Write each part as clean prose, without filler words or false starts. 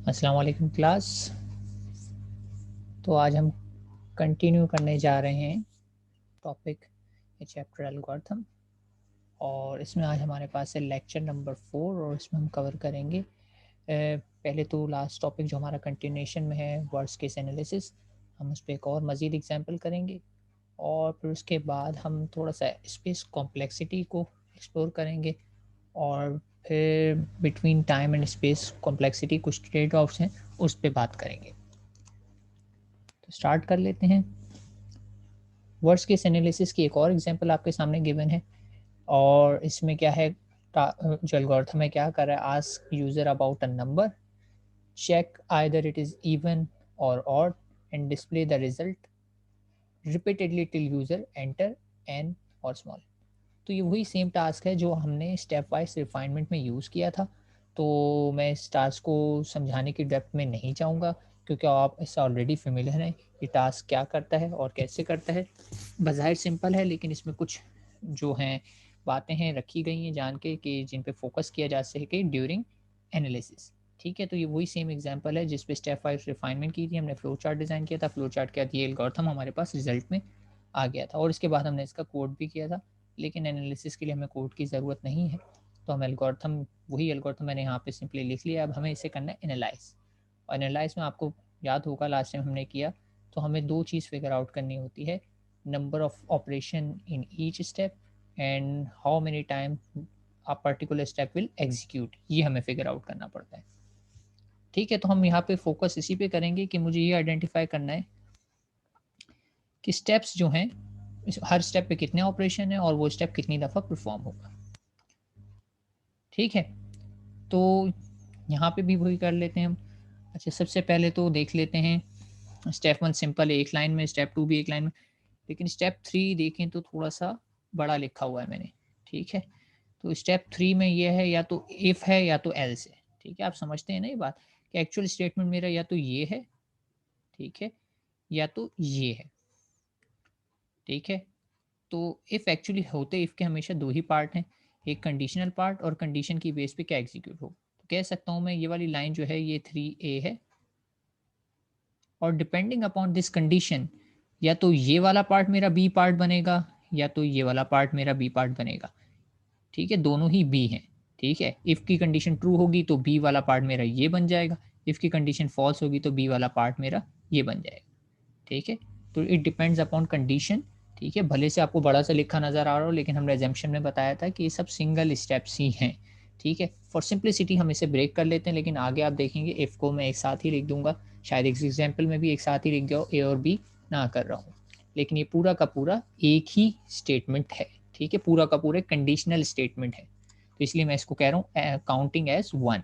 अस्सलाम वालेकुम क्लास। तो आज हम कंटिन्यू करने जा रहे हैं टॉपिक चैप्टर एल्गोरिथम, और इसमें आज हमारे पास है लेक्चर नंबर 4 और इसमें हम कवर करेंगे पहले तो लास्ट टॉपिक जो हमारा कंटिन्यूएशन में है वर्ड्स केस एनालिसिस, हम उस पर एक और मज़ीद एग्जांपल करेंगे। और फिर उसके बाद हम थोड़ा सा स्पेस कॉम्प्लेक्सिटी को एक्सप्लोर करेंगे, और फिर between time and space complexity कुछ ट्रेड ऑफ्स हैं उस पर बात करेंगे। तो स्टार्ट कर लेते हैं। वर्ड्स केस एनालिसिस की एक और एग्जांपल आपके सामने गिवन है, और इसमें क्या है, जो एल्गोरिथम है क्या कर रहा है, ask user about a number, check either it is even or odd and display the result repeatedly till user enter N or small. तो ये वही सेम टास्क है जो हमने स्टेप वाइज रिफाइनमेंट में यूज़ किया था। तो मैं इस टास्क को समझाने की डेप्थ में नहीं जाऊंगा, क्योंकि आप इससे ऑलरेडी फेमिलियर हैं ये टास्क क्या करता है और कैसे करता है। बज़ाहिर सिंपल है, लेकिन इसमें कुछ जो हैं बातें हैं रखी गई हैं जान के कि जिन पे फोकस किया जा सके ड्यूरिंग एनालिसिस। ठीक है, तो ये वही सेम एग्जांपल है जिस पे स्टेप वाइज रिफाइनमेंट की थी, हमने फ्लो चार्ट डिज़ाइन किया था, फ्लो चार्ट के बाद ये एल्गोरिथम हमारे पास रिजल्ट में आ गया था, और इसके बाद हमने इसका कोड भी किया था। लेकिन एनालिसिस के लिए हमें कोड की ज़रूरत नहीं है, तो हम एल्गोरिथम, वही एल्गोरिथम मैंने यहाँ पे सिंपली लिख लिया। अब हमें इसे करना है एनालाइज, और एनालाइज में आपको याद होगा लास्ट टाइम हमने किया, तो हमें दो चीज़ फिगर आउट करनी होती है, number of operation in each step and how many time a particular step will execute, ये हमें फिगर आउट करना पड़ता है। ठीक है, तो हम यहाँ पे फोकस इसी पे करेंगे कि मुझे ये आइडेंटिफाई करना है कि स्टेप्स जो हैं हर स्टेप पे कितने ऑपरेशन है और वो स्टेप कितनी दफ़ा परफॉर्म होगा। ठीक है, तो यहाँ पे भी वही कर लेते हैं हम। अच्छा, सबसे पहले तो देख लेते हैं स्टेप 1 सिंपल है, एक लाइन में, स्टेप 2 भी एक लाइन में, लेकिन स्टेप 3 देखें तो थोड़ा-सा बड़ा लिखा हुआ है मैंने। ठीक है, तो स्टेप 3 में ये है, या तो इफ है या तो एल्स है। ठीक है, आप समझते हैं ना ये बात कि एक्चुअल स्टेटमेंट मेरा या तो ये है, ठीक है, या तो ये है। ठीक है, तो इफ एक्चुअली होते इफ के हमेशा दो ही पार्ट हैं, एक कंडीशनल पार्ट और कंडीशन की बेस पे क्या एग्जीक्यूट हो। तो कह सकता हूँ मैं ये वाली लाइन जो है ये 3A है, और डिपेंडिंग अपॉन दिस कंडीशन या तो ये वाला पार्ट मेरा बी पार्ट बनेगा, या तो ये वाला पार्ट मेरा बी पार्ट बनेगा। ठीक है, दोनों ही बी हैं। ठीक है, इफ़ की कंडीशन ट्रू होगी तो बी वाला पार्ट मेरा ये बन जाएगा, इफ़ की कंडीशन फॉल्स होगी तो बी वाला पार्ट मेरा ये बन जाएगा। ठीक है, तो इट डिपेंड्स अपॉन कंडीशन। ठीक है, भले से आपको बड़ा सा लिखा नज़र आ रहा हो, लेकिन हमने एजम्पशन में बताया था कि ये सब सिंगल स्टेप्स ही हैं। ठीक है, फॉर सिंप्लिसिटी हम इसे ब्रेक कर लेते हैं, लेकिन आगे आप देखेंगे इफ़ को मैं एक साथ ही लिख दूंगा, शायद इस एग्जाम्पल में भी एक साथ ही लिख गया हो, ए और बी ना कर रहा हूँ, लेकिन ये पूरा का पूरा एक ही स्टेटमेंट है। ठीक है, पूरा का पूरा कंडीशनल स्टेटमेंट है, तो इसलिए मैं इसको कह रहा हूँ काउंटिंग एज वन,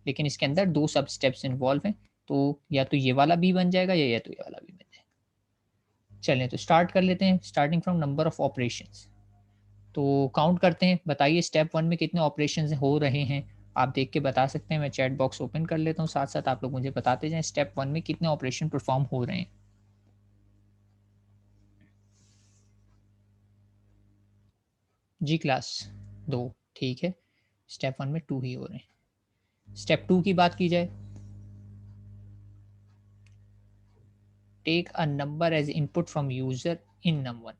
लेकिन इसके अंदर दो सब स्टेप्स इन्वॉल्व हैं, तो या तो ये वाला बी बन जाएगा या तो ये वाला बी बन जाएगा। चलें, तो स्टार्ट कर लेते हैं, starting from number of operations. तो काउंट करते हैं, बताइए स्टेप 1 में कितने ऑपरेशंस हो रहे हैं। आप देख के बता सकते हैं, मैं चैट बॉक्स ओपन कर लेता हूँ, साथ साथ आप लोग मुझे बताते जाएं स्टेप 1 में कितने ऑपरेशन परफॉर्म हो रहे हैं। जी क्लास, 2। ठीक है, स्टेप 1 में 2 ही हो रहे हैं। स्टेप 2 की बात की जाए, take a number as input from user in number,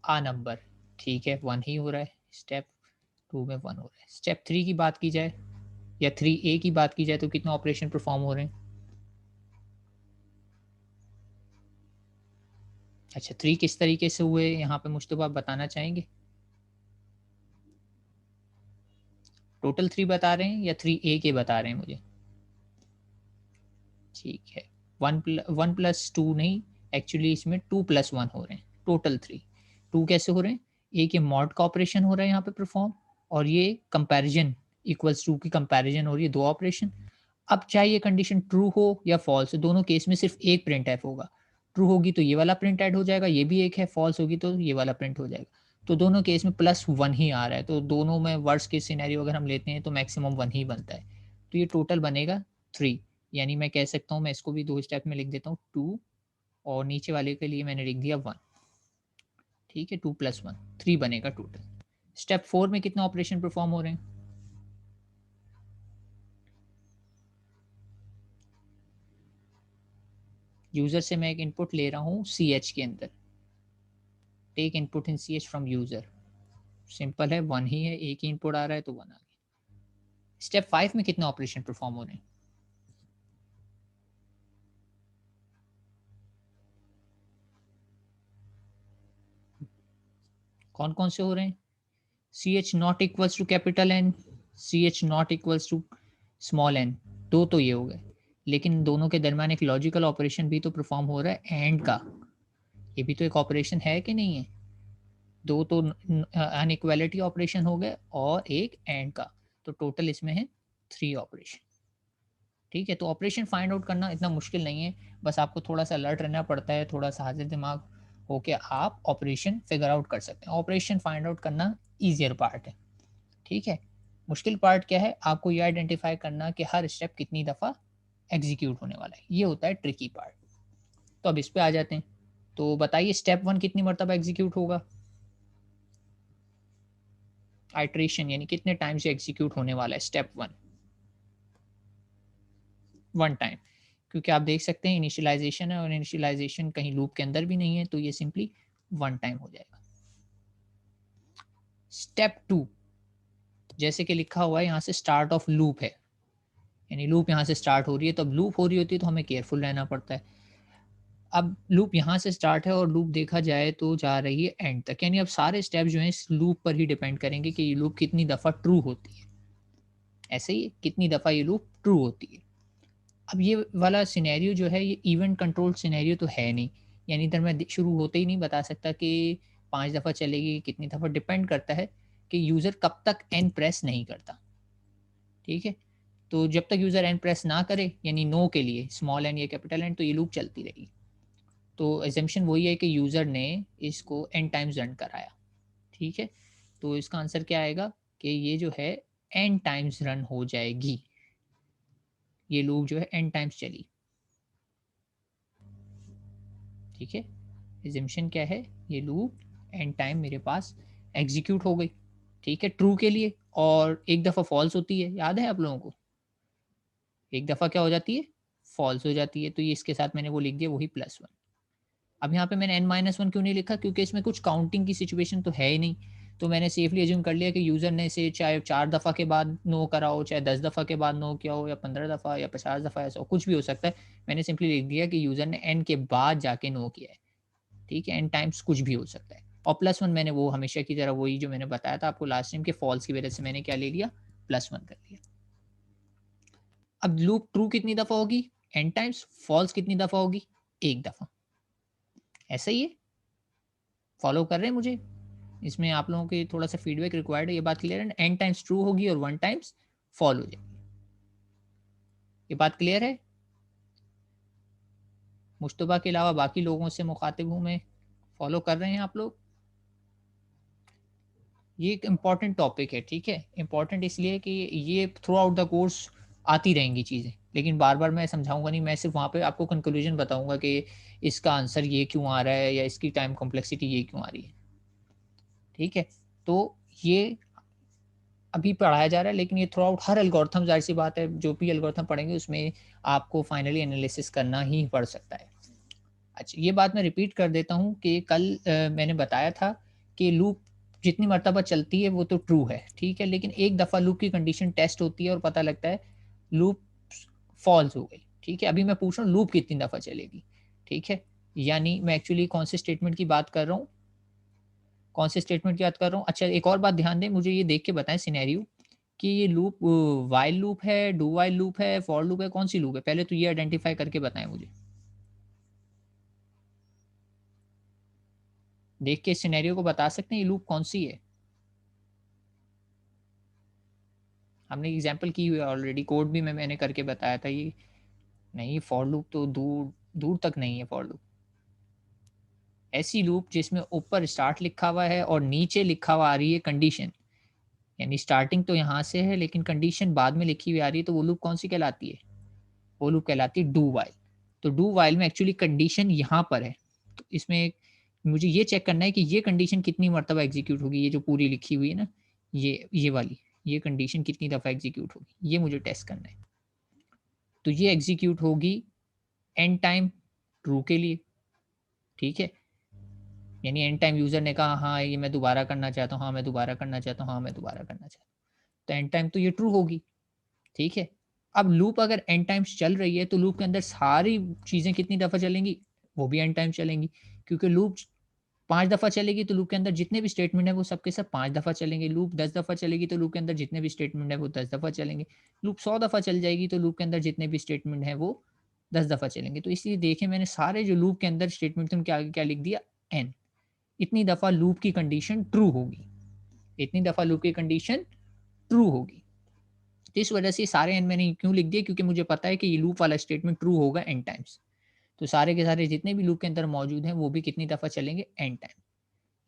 आ नंबर। ठीक है, 1 ही हो रहा है, स्टेप 2 में 1 हो रहा है। स्टेप 3 की बात की जाए या 3A की बात की जाए तो कितने ऑपरेशन परफॉर्म हो रहे हैं। अच्छा, 3 किस तरीके से हुए यहाँ पे मुझतबा आप बताना चाहेंगे? टोटल 3 बता रहे हैं या 3A के बता रहे हैं मुझे? ठीक है, 1 प्लस 2 नहीं, एक्चुअली इसमें 2 प्लस 1 हो रहे हैं, टोटल 3। 2 कैसे हो रहे हैं? एक ये मॉड का ऑपरेशन हो रहा है यहाँ पे परफॉर्म, और ये कंपैरिजन इक्वल्स टू की कंपैरिजन हो रही है, 2 ऑपरेशन। अब चाहे ये कंडीशन ट्रू हो या फॉल्स, दोनों केस में सिर्फ एक प्रिंट एफ होगा। ट्रू होगी तो ये वाला प्रिंट ऐड हो जाएगा, ये भी एक है, फॉल्स होगी तो ये वाला प्रिंट हो जाएगा। तो दोनों केस में +1 ही आ रहा है, तो दोनों में वर्स्ट केस सिनेरियो अगर हम लेते हैं तो मैक्सिमम 1 ही बनता है। तो ये टोटल बनेगा 3, यानी मैं कह सकता हूँ, मैं इसको भी 2 स्टेप में लिख देता हूँ, 2, और नीचे वाले के लिए मैंने लिख दिया 1। ठीक है, 2 + 1 3 बनेगा टोटल। स्टेप 4 में कितने ऑपरेशन परफॉर्म हो रहे हैं? यूजर से मैं एक इनपुट ले रहा हूँ सी एच के अंदर, take input in C H from user, simple है, वन ही है, एक ही इनपुट आ रहा है तो वन आ गया। स्टेप 5 में कितने ऑपरेशन परफॉर्म हो रहे हैं? कौन कौन से हो रहे हैं? C H not equals to capital N, C H not equals to small N, दो तो ये हो गए, लेकिन दोनों के दरमियान एक लॉजिकल ऑपरेशन भी तो परफॉर्म हो रहा है एंड का, ये भी तो एक ऑपरेशन है कि नहीं है? दो तो अनइक्वालिटी ऑपरेशन हो गए और एक एंड का, तो टोटल इसमें है 3 ऑपरेशन। ठीक है, तो ऑपरेशन फाइंड आउट करना इतना मुश्किल नहीं है, बस आपको थोड़ा सा अलर्ट रहना पड़ता है, थोड़ा सा हाजिर दिमाग होके आप ऑपरेशन फिगर आउट कर सकते हैं। ऑपरेशन फाइंड आउट करना ईजियर पार्ट है। ठीक है, मुश्किल पार्ट क्या है? आपको ये आइडेंटिफाई करना कि हर स्टेप कितनी दफ़ा एग्जीक्यूट होने वाला है, ये होता है ट्रिकी पार्ट। तो अब इस पे आ जाते हैं। तो बताइए स्टेप 1 कितनी मरतबा एग्जीक्यूट होगा? आइट्रेशन यानी कितने टाइम से एग्जीक्यूट होने वाला है स्टेप 1? 1 टाइम, क्योंकि आप देख सकते हैं इनिशियलाइजेशन है और इनिशियलाइजेशन कहीं लूप के अंदर भी नहीं है, तो ये सिंपली 1 टाइम हो जाएगा। स्टेप 2, जैसे कि लिखा हुआ है यहाँ से स्टार्ट ऑफ लूप है, यानी लूप यहाँ से स्टार्ट हो रही है, तो अब लूप हो रही होती है तो हमें केयरफुल रहना पड़ता है। अब लूप यहाँ से स्टार्ट है और लूप देखा जाए तो जा रही है एंड तक, यानी अब सारे स्टेप जो हैं इस लूप पर ही डिपेंड करेंगे कि ये लूप कितनी दफ़ा ट्रू होती है। ऐसे ही कितनी दफ़ा ये लूप ट्रू होती है। अब ये वाला सिनेरियो जो है ये इवेंट कंट्रोल सिनेरियो तो है नहीं, यानी इधर मैं शुरू होते ही नहीं बता सकता कि 5 दफ़ा चलेगी, कितनी दफ़ा, डिपेंड करता है कि यूज़र कब तक एन प्रेस नहीं करता। ठीक है, तो जब तक यूज़र एन प्रेस ना करे, यानी नो के लिए स्मॉल एन या कैपिटल एन, तो ये लूप चलती रहेगी। तो एजम्पशन वही है कि यूज़र ने इसको एन टाइम्स रन कराया। ठीक है, तो इसका आंसर क्या आएगा कि ये जो है एन टाइम्स रन हो जाएगी, ये लूप जो है एन टाइम्स चली। ठीक है, एजम्पशन क्या है? ये लूप एन टाइम मेरे पास एग्जीक्यूट हो गई। ठीक है, ट्रू के लिए, और एक दफ़ा फॉल्स होती है, याद है आप लोगों को? एक दफ़ा क्या हो जाती है? फॉल्स हो जाती है, तो ये इसके साथ मैंने वो लिख दिया, वही +1। अब यहाँ पे मैंने n-1 क्यों नहीं लिखा? क्योंकि इसमें कुछ काउंटिंग की सिचुएशन तो है ही नहीं। तो मैंने सेफली अज्यूम कर लिया कि यूज़र ने इसे चाहे 4 दफ़ा के बाद नो करा हो, चाहे 10 दफ़ा के बाद नो किया हो, या 15 दफ़ा या 50 दफ़ा, ऐसा हो, कुछ भी हो सकता है। मैंने सिंपली लिख दिया कि यूज़र ने n के बाद जाके नो किया है। ठीक है, n टाइम्स कुछ भी हो सकता है। और +1 मैंने वो हमेशा की तरह वही जो मैंने बताया था आपको लास्ट टाइम के फॉल्स की वजह से मैंने क्या ले लिया? +1 कर लिया। अब लूप ट्रू कितनी दफ़ा होगी? n times. फॉल्स कितनी दफ़ा होगी? 1 दफ़ा। ऐसा ही है? फॉलो कर रहे हैं मुझे? इसमें आप लोगों की थोड़ा सा फीडबैक रिक्वायर्ड है, ये बात क्लियर है ना? n टाइम्स ट्रू होगी और 1 टाइम्स फॉल हो जाएगी। ये बात क्लियर है? मुश्तबा के अलावा बाकी लोगों से मुखातिब हूँ मैं, फॉलो कर रहे हैं आप लोग? ये एक इम्पॉर्टेंट टॉपिक है, ठीक है? इम्पॉर्टेंट इसलिए कि ये थ्रू आउट द कोर्स आती रहेंगी चीज़ें, लेकिन बार-बार मैं समझाऊँगा नहीं, मैं सिर्फ़ वहाँ पे आपको कंक्लूजन बताऊँगा कि इसका आंसर ये क्यों आ रहा है या इसकी टाइम कॉम्प्लेक्सिटी ये क्यों आ रही है, ठीक है? तो ये अभी पढ़ाया जा रहा है, लेकिन ये थ्रू आउट हर एल्गोरिथम, ज़ाहिर-सी बात है, जो भी एल्गोरिथम पढ़ेंगे उसमें आपको फाइनली एनालिसिस करना ही पड़ सकता है। अच्छा, ये बात मैं रिपीट कर देता हूँ कि कल मैंने बताया था कि लूप जितनी मर्तबा चलती है वो तो ट्रू है, ठीक है? लेकिन एक दफ़ा लूप की कंडीशन टेस्ट होती है और पता लगता है लूप फ़ॉल्स हो गई, ठीक है? अभी मैं पूछ रहा हूँ लूप कितनी दफ़ा चलेगी, ठीक है? यानी मैं एक्चुअली कौन से स्टेटमेंट की बात कर रहा हूँ, कौन से स्टेटमेंट की बात कर रहा हूँ? अच्छा, एक और बात ध्यान दें, मुझे ये देख के बताएँ सिनेरियो कि ये लूप व्हाइल लूप है, डू व्हाइल लूप है, फॉर लूप है, कौन-सी लूप है? पहले तो ये आइडेंटिफ़ाई करके बताएँ मुझे। देख के इस सिनेरियो को बता सकते हैं ये लूप कौन-सी है? हमने एग्जांपल की हुई है ऑलरेडी, कोड भी मैंने करके बताया था ये। नहीं, फॉर लूप तो दूर दूर तक नहीं है फॉर लूप। ऐसी लूप जिसमें ऊपर स्टार्ट लिखा हुआ है और नीचे लिखा हुआ आ रही है कंडीशन, यानी स्टार्टिंग तो यहाँ से है लेकिन कंडीशन बाद में लिखी हुई आ रही है, तो वो लूप कौन-सी कहलाती है? वो लूप कहलाती है डू व्हाइल। तो डू व्हाइल में एक्चुअली कंडीशन यहाँ पर है। तो इसमें मुझे ये चेक करना है कि ये कंडीशन कितनी मर्तबा एग्ज़ीक्यूट होगी, ये जो पूरी लिखी हुई है ना, ये वाली, ये कंडीशन कितनी दफ़ा एग्ज़ीक्यूट होगी, ये मुझे टेस्ट करना है। तो ये एग्ज़ीक्यूट होगी एन टाइम ट्रू के लिए, ठीक है? यानी एंड टाइम यूज़र ने कहा हाँ, ये मैं दोबारा करना चाहता हूँ, हाँ, मैं दोबारा करना चाहता हूँ, हाँ, मैं दोबारा करना चाहता हूँ। तो एंड टाइम तो ये ट्रू होगी, ठीक है? अब लूप अगर एन टाइम्स चल रही है तो लूप के अंदर सारी चीज़ें कितनी दफ़ा चलेंगी? वो भी एन टाइम चलेंगी, क्योंकि लूप 5 दफ़ा चलेगी तो लूप के अंदर जितने भी स्टेटमेंट हैं वो सब के सब 5 दफ़ा चलेंगे। लूप 10 दफ़ा चलेगी तो लूप के अंदर जितने भी स्टेटमेंट हैं वो 10 दफ़ा चलेंगे। लूप 100 दफ़ा चल जाएगी तो लूप के अंदर जितने भी स्टेटमेंट हैं वो 10 दफ़ा चलेंगे। तो इसलिए देखिए मैंने सारे जो लूप के अंदर स्टेटमेंट थे उनके आगे क्या लिख दिया? एन। इतनी दफ़ा लूप की कंडीशन ट्रू होगी। इतनी दफ़ा लूप की कंडीशन ट्रू होगी। तो इस वजह से सारे एन मैंने क्यों लिख दिए, क्योंकि मुझे पता है कि ये लूप वाला स्टेटमेंट ट्रू होगा एन टाइम्स। तो सारे के सारे जितने भी लूप के अंदर मौजूद हैं वो भी कितनी दफ़ा चलेंगे? N time.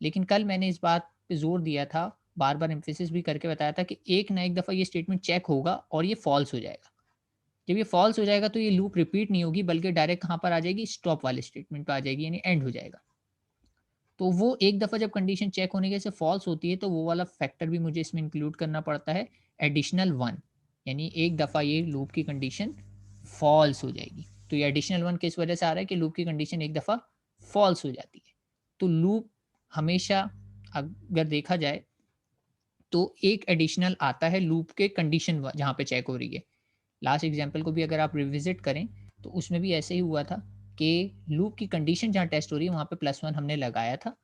लेकिन कल मैंने इस बात पे ज़ोर दिया था, बार-बार एम्फेसिस भी करके बताया था कि एक ना एक दफ़ा ये स्टेटमेंट चेक होगा और ये फ़ॉल्स हो जाएगा। जब ये फ़ॉल्स हो जाएगा तो ये लूप रिपीट नहीं होगी, बल्कि डायरेक्ट कहाँ पर आ जाएगी? स्टॉप वाले स्टेटमेंट पे आ जाएगी, यानी एंड हो जाएगा। तो वो एक दफ़ा जब कंडीशन चेक होने के से फ़ॉल्स होती है तो वो वाला फैक्टर भी मुझे इसमें इंक्लूड करना पड़ता है, एडिशनल 1, यानी एक दफ़ा ये लूप की कंडीशन फ़ॉल्स हो जाएगी। तो ये एडिशनल 1 किस वजह से आ रहा है कि लूप की कंडीशन एक दफ़ा फ़ॉल्स हो जाती है। तो लूप हमेशा अगर देखा जाए तो एक एडिशनल आता है लूप के कंडीशन जहाँ पे चेक हो रही है। लास्ट एग्जांपल को भी अगर आप रिविज़िट करें तो उसमें भी ऐसे ही हुआ था कि लूप की कंडीशन जहाँ टेस्ट हो रही है वहाँ पे +1 हमने लगाया था।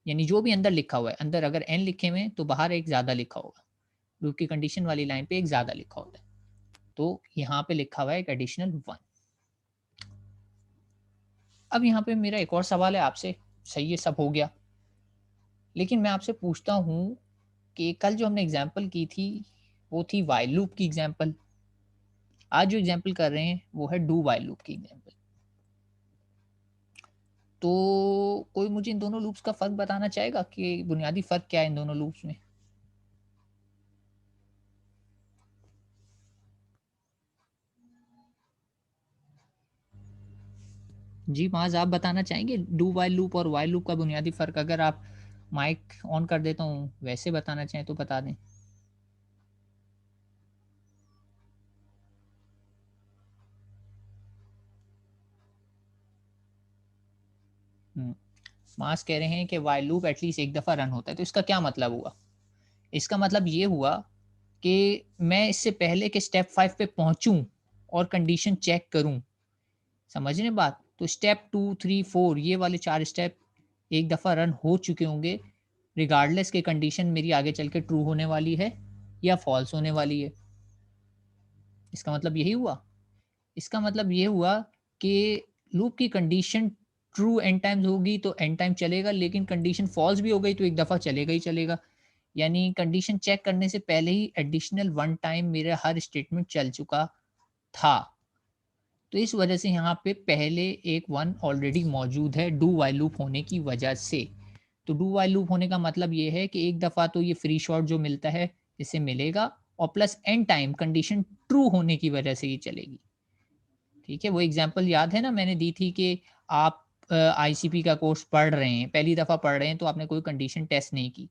यानी जो भी अंदर लिखा हुआ है, अंदर अगर n लिखे हुए हैं तो बाहर एक ज़्यादा लिखा होगा। लूप की कंडीशन वाली लाइन पे एक ज़्यादा लिखा होता है। तो यहाँ पे लिखा हुआ है एक एडिशनल 1। अब यहाँ पे मेरा एक और सवाल है आपसे, सही है सब हो गया। लेकिन मैं आपसे पूछता हूँ कि कल जो हमने एग्ज़ाम्पल की थी, वो थी व्हाइल लूप की एग्ज़ाम्पल। आज जो एग्ज़ाम्पल कर रहे हैं वो है डू व्हाइल लूप की एग्ज़ाम्पल। तो कोई मुझे इन दोनों लूप्स का फ़र्क बताना चाहेगा कि बुनियादी फ़र्क क्या है इन दोनों लूप्स में? जी, माज़ आप बताना चाहेंगे डू व्हाइल लूप और व्हाइल लूप का बुनियादी फ़र्क? अगर आप माइक ऑन कर देता हूँ, वैसे बताना चाहें तो बता दें। हुँ, माज़ कह रहे हैं कि व्हाइल लूप एटलीस्ट एक दफ़ा रन होता है, तो इसका क्या मतलब हुआ? इसका मतलब ये हुआ कि मैं इससे पहले कि स्टेप 5 पे पहुँचूँ और कंडीशन चेक करूँ, समझ रहे हैं बात? तो स्टेप 2, 3, 4 ये वाले 4 स्टेप एक दफ़ा रन हो चुके होंगे, रिगार्डलेस कि कंडीशन मेरी आगे चल के ट्रू होने वाली है या फ़ॉल्स होने वाली है। इसका मतलब यही हुआ? इसका मतलब ये हुआ कि लूप की कंडीशन ट्रू एन टाइम्स होगी तो एन टाइम चलेगा, लेकिन कंडीशन फ़ॉल्स भी हो गई तो एक दफ़ा चलेगा ही चलेगा। यानी कंडीशन चेक करने से पहले ही एडिशनल 1 टाइम मेरा हर स्टेटमेंट चल चुका था। तो इस वजह से यहाँ पे पहले एक 1 ऑलरेडी मौजूद है डू व्हाइल लूप होने की वजह से। तो डू व्हाइल लूप होने का मतलब ये है कि एक दफ़ा तो ये फ्री शॉट जो मिलता है, इसे मिलेगा और plus N time condition true होने की वजह से ये चलेगी। ठीक है? वो एग्ज़ाम्पल याद है ना मैंने दी थी कि आप आईसीपी का कोर्स पढ़ रहे हैं, पहली दफ़ा पढ़ रहे हैं तो आपने कोई कंडीशन टेस्ट नहीं की।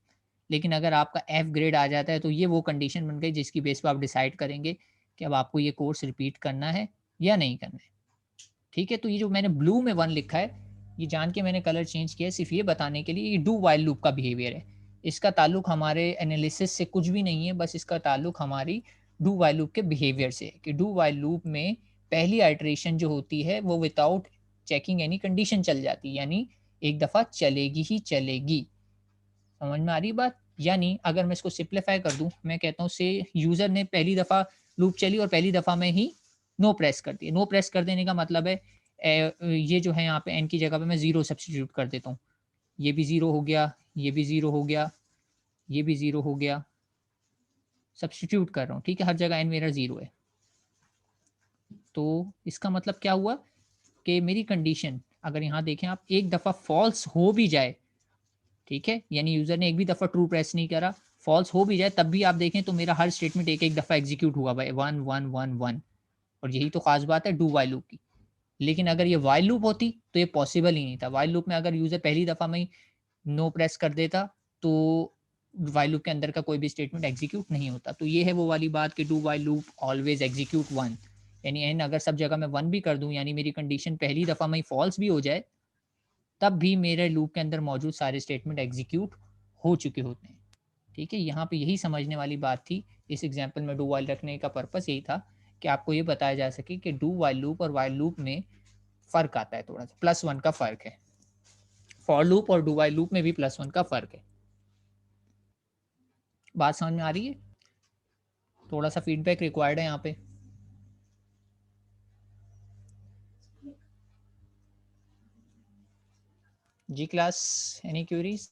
लेकिन अगर आपका एफ ग्रेड आ जाता है तो ये वो कंडीशन बन गई जिसकी बेस पे आप डिसाइड करेंगे कि अब आपको ये कोर्स रिपीट करना है या नहीं करना है। ठीक है? तो ये जो मैंने ब्लू में 1 लिखा है, ये जान के मैंने कलर चेंज किया है सिर्फ़ ये बताने के लिए ये डू व्हाइल लूप का बिहेवियर है। इसका ताल्लुक हमारे एनालिसिस से कुछ भी नहीं है, बस इसका ताल्लुक हमारी डू व्हाइल लूप के बिहेवियर से है कि डू व्हाइल लूप में पहली आइटरेशन जो होती है वो विथआउट चेकिंग एनी कंडीशन चल जाती है, यानी एक दफ़ा चलेगी ही चलेगी। समझ में आ रही है बात? यानी अगर मैं इसको सिम्प्लीफाई कर दूँ, मैं कहता हूँ से यूज़र ने पहली दफ़ा लूप चली और पहली दफ़ा में ही नो प्रेस कर दिया। नो प्रेस कर देने का मतलब है ये जो है यहाँ पे एन की जगह पे मैं 0 सब्स्टिट्यूट कर देता हूँ। ये भी 0 हो गया, ये भी 0 हो गया, ये भी 0 हो गया, सब्स्टिट्यूट कर रहा हूँ, ठीक है? हर जगह एन मेरा 0 है। तो इसका मतलब क्या हुआ कि मेरी कंडीशन अगर यहाँ देखें आप एक दफ़ा फ़ॉल्स हो भी जाए, ठीक है? यानी यूज़र ने एक भी दफ़ा ट्रू प्रेस नहीं करा, फ़ॉल्स हो भी जाए तब भी आप देखें तो मेरा हर स्टेटमेंट एक-एक दफ़ा एग्ज़ीक्यूट हुआ भाई 1, 1, 1, 1 और यही तो ख़ास बात है डू व्हाइल लूप की। लेकिन अगर ये व्हाइल लूप होती तो ये पॉसिबल ही नहीं था। व्हाइल लूप में अगर यूज़र पहली दफ़ा में ही नो प्रेस कर देता तो व्हाइल लूप के अंदर का कोई भी स्टेटमेंट एग्ज़ीक्यूट नहीं होता। तो ये है वो वाली बात कि do while loop always execute 1, यानी n अगर सब जगह मैं 1 भी कर दूं, यानी मेरी कंडीशन पहली दफ़ा में फॉल्स भी हो जाए, तब भी मेरे लूप के अंदर मौजूद सारे स्टेटमेंट एग्जीक्यूट हो चुके होते हैं। ठीक है, यहाँ पे यही समझने वाली बात थी। इस एग्जाम्पल में डू वाइल रखने का पर्पस यही था कि आपको ये बताया जा सके कि डू वाइल लूप और वाइल लूप में फ़र्क आता है, थोड़ा सा +1 का फ़र्क है। फॉर लूप और डू वाइल लूप में भी +1 का फ़र्क है। बात समझ में आ रही है? थोड़ा सा फीडबैक रिक्वायर्ड है यहाँ पे। जी क्लास, एनी क्यूरीज?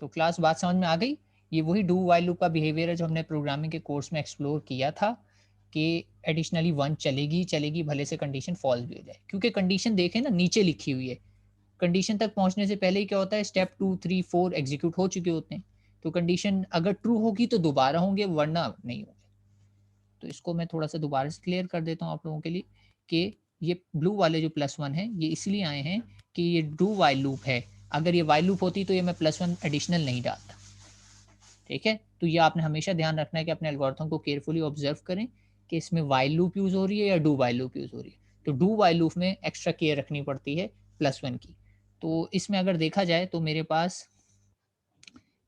तो क्लास बात समझ में आ गई? ये वही डू वाइल लूप का बिहेवियर है जो हमने प्रोग्रामिंग के कोर्स में एक्सप्लोर किया था, कि एडिशनली 1 चलेगी चलेगी, भले से कंडीशन फॉल्स भी हो जाए, क्योंकि कंडीशन देखें ना नीचे लिखी हुई है। कंडीशन तक पहुंचने से पहले ही क्या होता है, स्टेप 2 3 4 एग्जीक्यूट हो चुके होते हैं। तो कंडीशन अगर ट्रू होगी तो दोबारा होंगे, वरना नहीं होंगे। तो इसको मैं थोड़ा सा दोबारा से क्लियर कर देता हूँ आप लोगों के लिए, कि ये ब्लू वाले जो +1 है ये इसलिए आए हैं कि ये डू वाइल लूप है। अगर ये वाइल लूप होती तो ये मैं +1 एडिशनल नहीं डालता। ठीक है, तो ये आपने हमेशा ध्यान रखना है कि अपने एल्गोरिथम को केयरफुली ऑब्जर्व करें कि इसमें वाइल लूप यूज़ हो रही है या डू वाइल लूप यूज़ हो रही है। तो डू वाइल लूप में एक्स्ट्रा केयर रखनी पड़ती है +1 की। तो इसमें अगर देखा जाए तो मेरे पास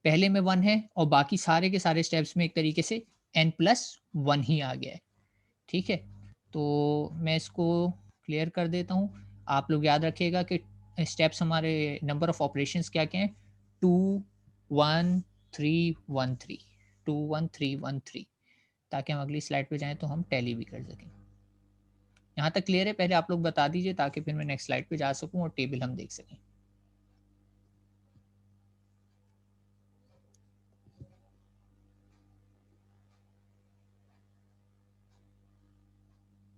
पहले में 1 है और बाकी सारे के सारे स्टेप्स में एक तरीके से n+1 ही आ गया है। ठीक है, तो मैं इसको क्लियर कर देता हूँ। आप लोग याद रखिएगा कि स्टेप्स हमारे नंबर ऑफ ऑपरेशंस क्या-क्या हैं? 2 1 3 1 3 2 1 3 1 3, ताकि हम अगली स्लाइड पे जाएँ तो हम टैली भी कर सकें। यहाँ तक क्लियर है? पहले आप लोग बता दीजिए ताकि फिर मैं नेक्स्ट स्लाइड पे जा सकूँ और टेबल हम देख सकें।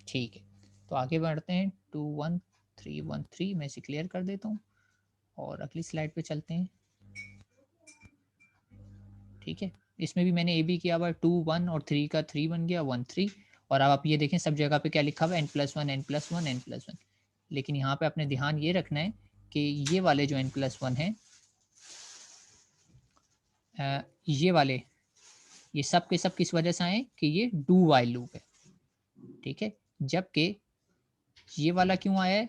ठीक है, तो आगे बढ़ते हैं। 2 1 3 1 3 मैं इसे क्लियर कर देता हूँ और अगली स्लाइड पे चलते हैं। ठीक है, इसमें भी मैंने ए बी किया हुआ है, 2 1 और 3 का 3 बन गया, 1 3। और अब आप ये देखें सब जगह पे क्या लिखा हुआ है, n+1 n+1 n+1। लेकिन यहाँ पे आपने ध्यान ये रखना है कि ये वाले जो n+1 है, ये वाले, ये सब के सब किस वजह से आए कि ये डू वाइल लूप है। ठीक है, जबकि ये वाला क्यों आया है,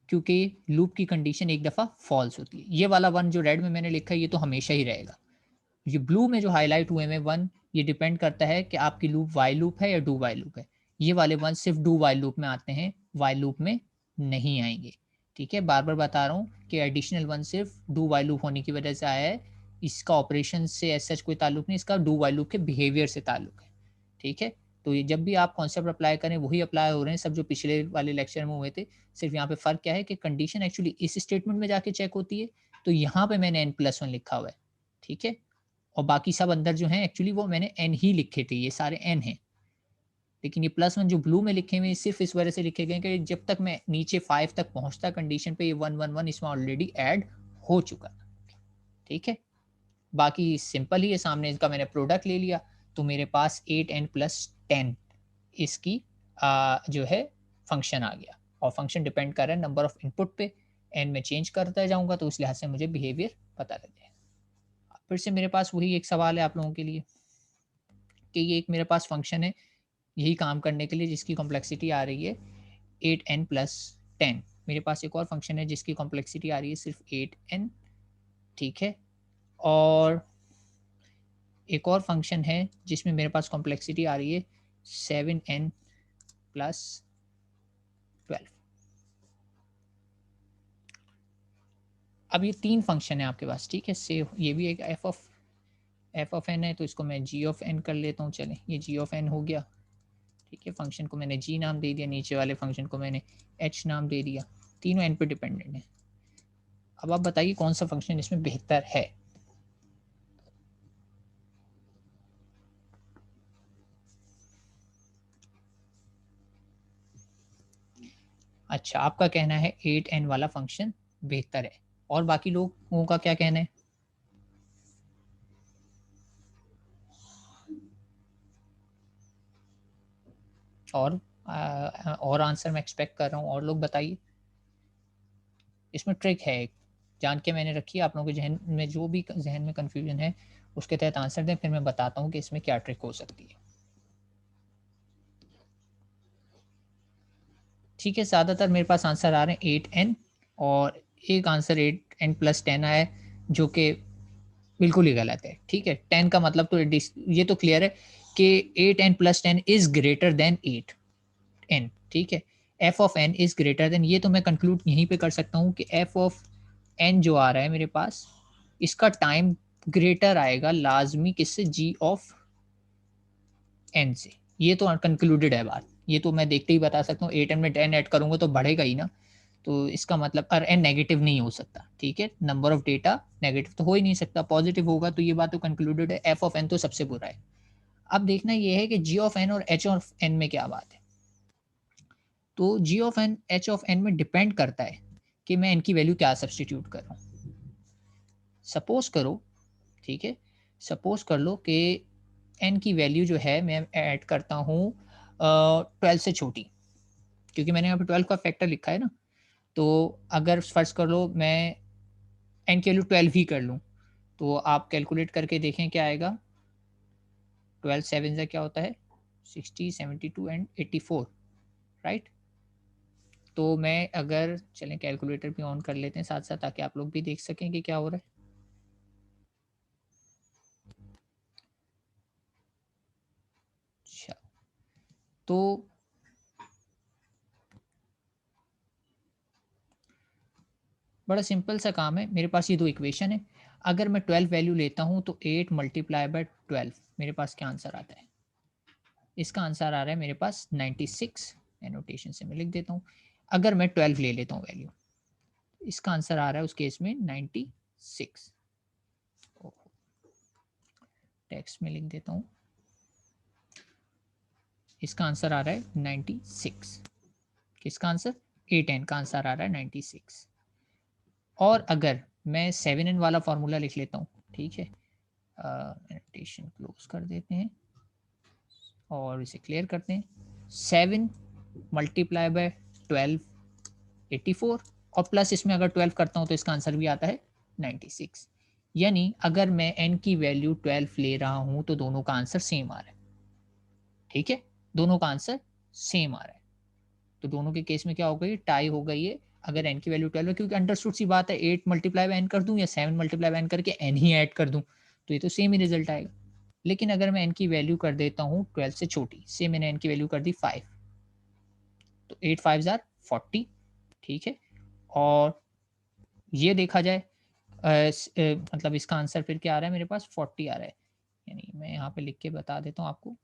क्योंकि लूप की कंडीशन एक दफ़ा फॉल्स होती है। ये वाला 1 जो रेड में मैंने लिखा है ये तो हमेशा ही रहेगा। ये ब्लू में जो हाईलाइट हुए में 1, ये डिपेंड करता है कि आपकी लूप वाइल लूप है या डू वाइल लूप है। ये वाले 1 सिर्फ डू वाइल लूप में आते हैं, वाइल लूप में नहीं आएँगे। ठीक है, बार-बार बता रहा हूँ कि एडिशनल 1 सिर्फ डू वाइल लूप होने की वजह से आया है। इसका ऑपरेशन से एज़ सच कोई ताल्लुक नहीं, इसका डू वाइल लूप के बिहेवियर से ताल्लुक है। ठीक है, तो ये जब भी आप कॉन्सेप्ट अप्लाई करें वही अप्लाई हो रहे हैं सब जो पिछले वाले लेक्चर में हुए थे। सिर्फ यहाँ पे फ़र्क क्या है कि कंडीशन एक्चुअली इस स्टेटमेंट में जाके चेक होती है, तो यहाँ पे मैंने n+1 लिखा हुआ है। ठीक है? और बाकी सब अंदर जो हैं एक्चुअली वो मैंने एन ही लिखे थे, ये सारे एन हैं। लेकिन ये +1 जो ब्लू में लिखे हुए हैं सिर्फ़ इस वजह से लिखे गए हैं कि जब तक मैं नीचे 5 तक पहुँचता कंडीशन पे, ये 1 1 1 इसमें ऑलरेडी ऐड हो चुका था। ठीक है? बाकी सिंपल ही है, सामने इसका मैंने प्रोडक्ट ले लिया, तो मेरे पास 8n+10 इसकी जो है फ़ंक्शन आ गया। और फ़ंक्शन डिपेंड कर रहा है नंबर ऑफ इनपुट पे, एन में चेंज करता जाऊँगा तो उस लिहाज से मुझे बिहेवियर पता लग जाएगा। फिर से मेरे पास वही एक सवाल है आप लोगों के लिए, कि ये एक मेरे पास फ़ंक्शन है यही काम करने के लिए जिसकी कॉम्प्लेक्सिटी आ रही है 8n+10। मेरे पास एक और फ़ंक्शन है जिसकी कॉम्प्लेक्सिटी आ रही है सिर्फ़ 8n। ठीक है? और एक और फ़ंक्शन है जिसमें मेरे पास कॉम्प्लेक्सिटी आ रही है 7n+12। अब ये 3 फ़ंक्शन है आपके पास, ठीक है? से ये भी एक f(n) है, तो इसको मैं g(n) कर लेता हूँ। चलें, ये g(n) हो गया। ठीक है, फ़ंक्शन को मैंने g नाम दे दिया, नीचे वाले फ़ंक्शन को मैंने h नाम दे दिया। तीनों n पे डिपेंडेंट हैं। अब आप बताइए कौन सा फ़ंक्शन इसमें बेहतर है? अच्छा, आपका कहना है 8n वाला फ़ंक्शन बेहतर है। और बाकी लोगों का क्या कहना है? और आंसर मैं एक्सपेक्ट कर रहा हूँ, और लोग बताइए। इसमें ट्रिक है एक, जान के मैंने रखी है। आप लोगों के जहन में जो भी जहन में कन्फ्यूजन है उसके तहत आंसर दें, फिर मैं बताता हूँ कि इसमें क्या ट्रिक हो सकती है। ठीक है, ज़्यादातर मेरे पास आंसर आ रहे हैं 8n, और एक आंसर 8n + 10 आया है जो कि बिल्कुल ही गलत है। ठीक है, 10 का मतलब तो ये तो क्लियर है कि 8n + 10 is greater than 8n। ठीक है, f of n is greater than, ये तो मैं कंक्लूड यहीं पे कर सकता हूँ कि f ऑफ n जो आ रहा है मेरे पास, इसका टाइम ग्रेटर आएगा लाजमी किससे, g ऑफ n से। ये तो कंक्लूडेड है बात, ये तो मैं देखते ही बता सकता हूँ। 8n में 10 ऐड करूंगा तो बढ़ेगा ही ना, तो इसका मतलब और n नेगेटिव नहीं हो सकता। ठीक है, नंबर ऑफ डेटा नेगेटिव तो हो ही नहीं सकता, पॉजिटिव होगा, तो ये बात तो कंक्लूडेड है। f ऑफ n तो सबसे बुरा है। अब देखना ये है कि g ऑफ n और h ऑफ n में क्या बात है। तो g of n h of n में डिपेंड करता है कि मैं n की वैल्यू क्या सब्सटीट्यूट कर रहा हूँ। सपोज करो, ठीक है, सपोज कर लो कि n की वैल्यू जो है मैं ऐड करता हूँ 12 से छोटी, क्योंकि मैंने यहाँ पे 12 का फैक्टर लिखा है ना। तो अगर फर्ज कर लो मैं n की वैल्यू 12 ही कर लूँ, तो आप कैलकुलेट करके देखें क्या आएगा। 12 7 से क्या होता है, 60 72 एंड 84, राइट। तो मैं अगर चलें कैलकुलेटर भी ऑन कर लेते हैं साथ साथ, ताकि आप लोग भी देख सकें कि क्या हो रहा है। अच्छा, तो बड़ा सिंपल सा काम है। मेरे पास ये दो इक्वेशन है। अगर मैं 12 वैल्यू लेता हूँ तो 8 × 12 मेरे पास क्या आंसर आता है। इसका आंसर आ रहा है मेरे पास 96। एनोटेशन से मैं लिख देता हूँ। अगर मैं 12 ले लेता हूँ वैल्यू, इसका आंसर आ रहा है उस केस में 96। टेक्स्ट में लिख देता हूँ, इसका आंसर आ रहा है 96। किसका आंसर, 8n का आंसर आ रहा है 96। और अगर मैं 7n वाला फॉर्मूला लिख लेता हूँ, ठीक है, एनोटेशन क्लोज कर देते हैं और इसे क्लियर करते हैं। 7 × 12 84, और प्लस इसमें अगर 12 करता हूँ तो इसका आंसर भी आता है 96। यानी अगर मैं n की वैल्यू 12 ले रहा हूँ तो दोनों का आंसर सेम आ रहा है। ठीक है, दोनों का आंसर सेम आ रहा है, तो दोनों के केस में क्या हो गई, टाई हो गई है। अगर n की वैल्यू 12 है, क्योंकि अंडरस्टूड सी बात है, 8 × n कर दूं या 7 × n करके n ही ऐड कर दूं तो ये तो सेम ही रिजल्ट आएगा। लेकिन अगर मैं n की वैल्यू कर देता हूँ 12 से छोटी, से मैंने n की वैल्यू कर दी 5, तो 8 5 आर 40। ठीक है, और ये देखा जाए मतलब इसका आंसर फिर क्या आ रहा है मेरे पास, 40 आ रहा है। यानी मैं यहाँ पे लिख के बता देता हूँ आपको।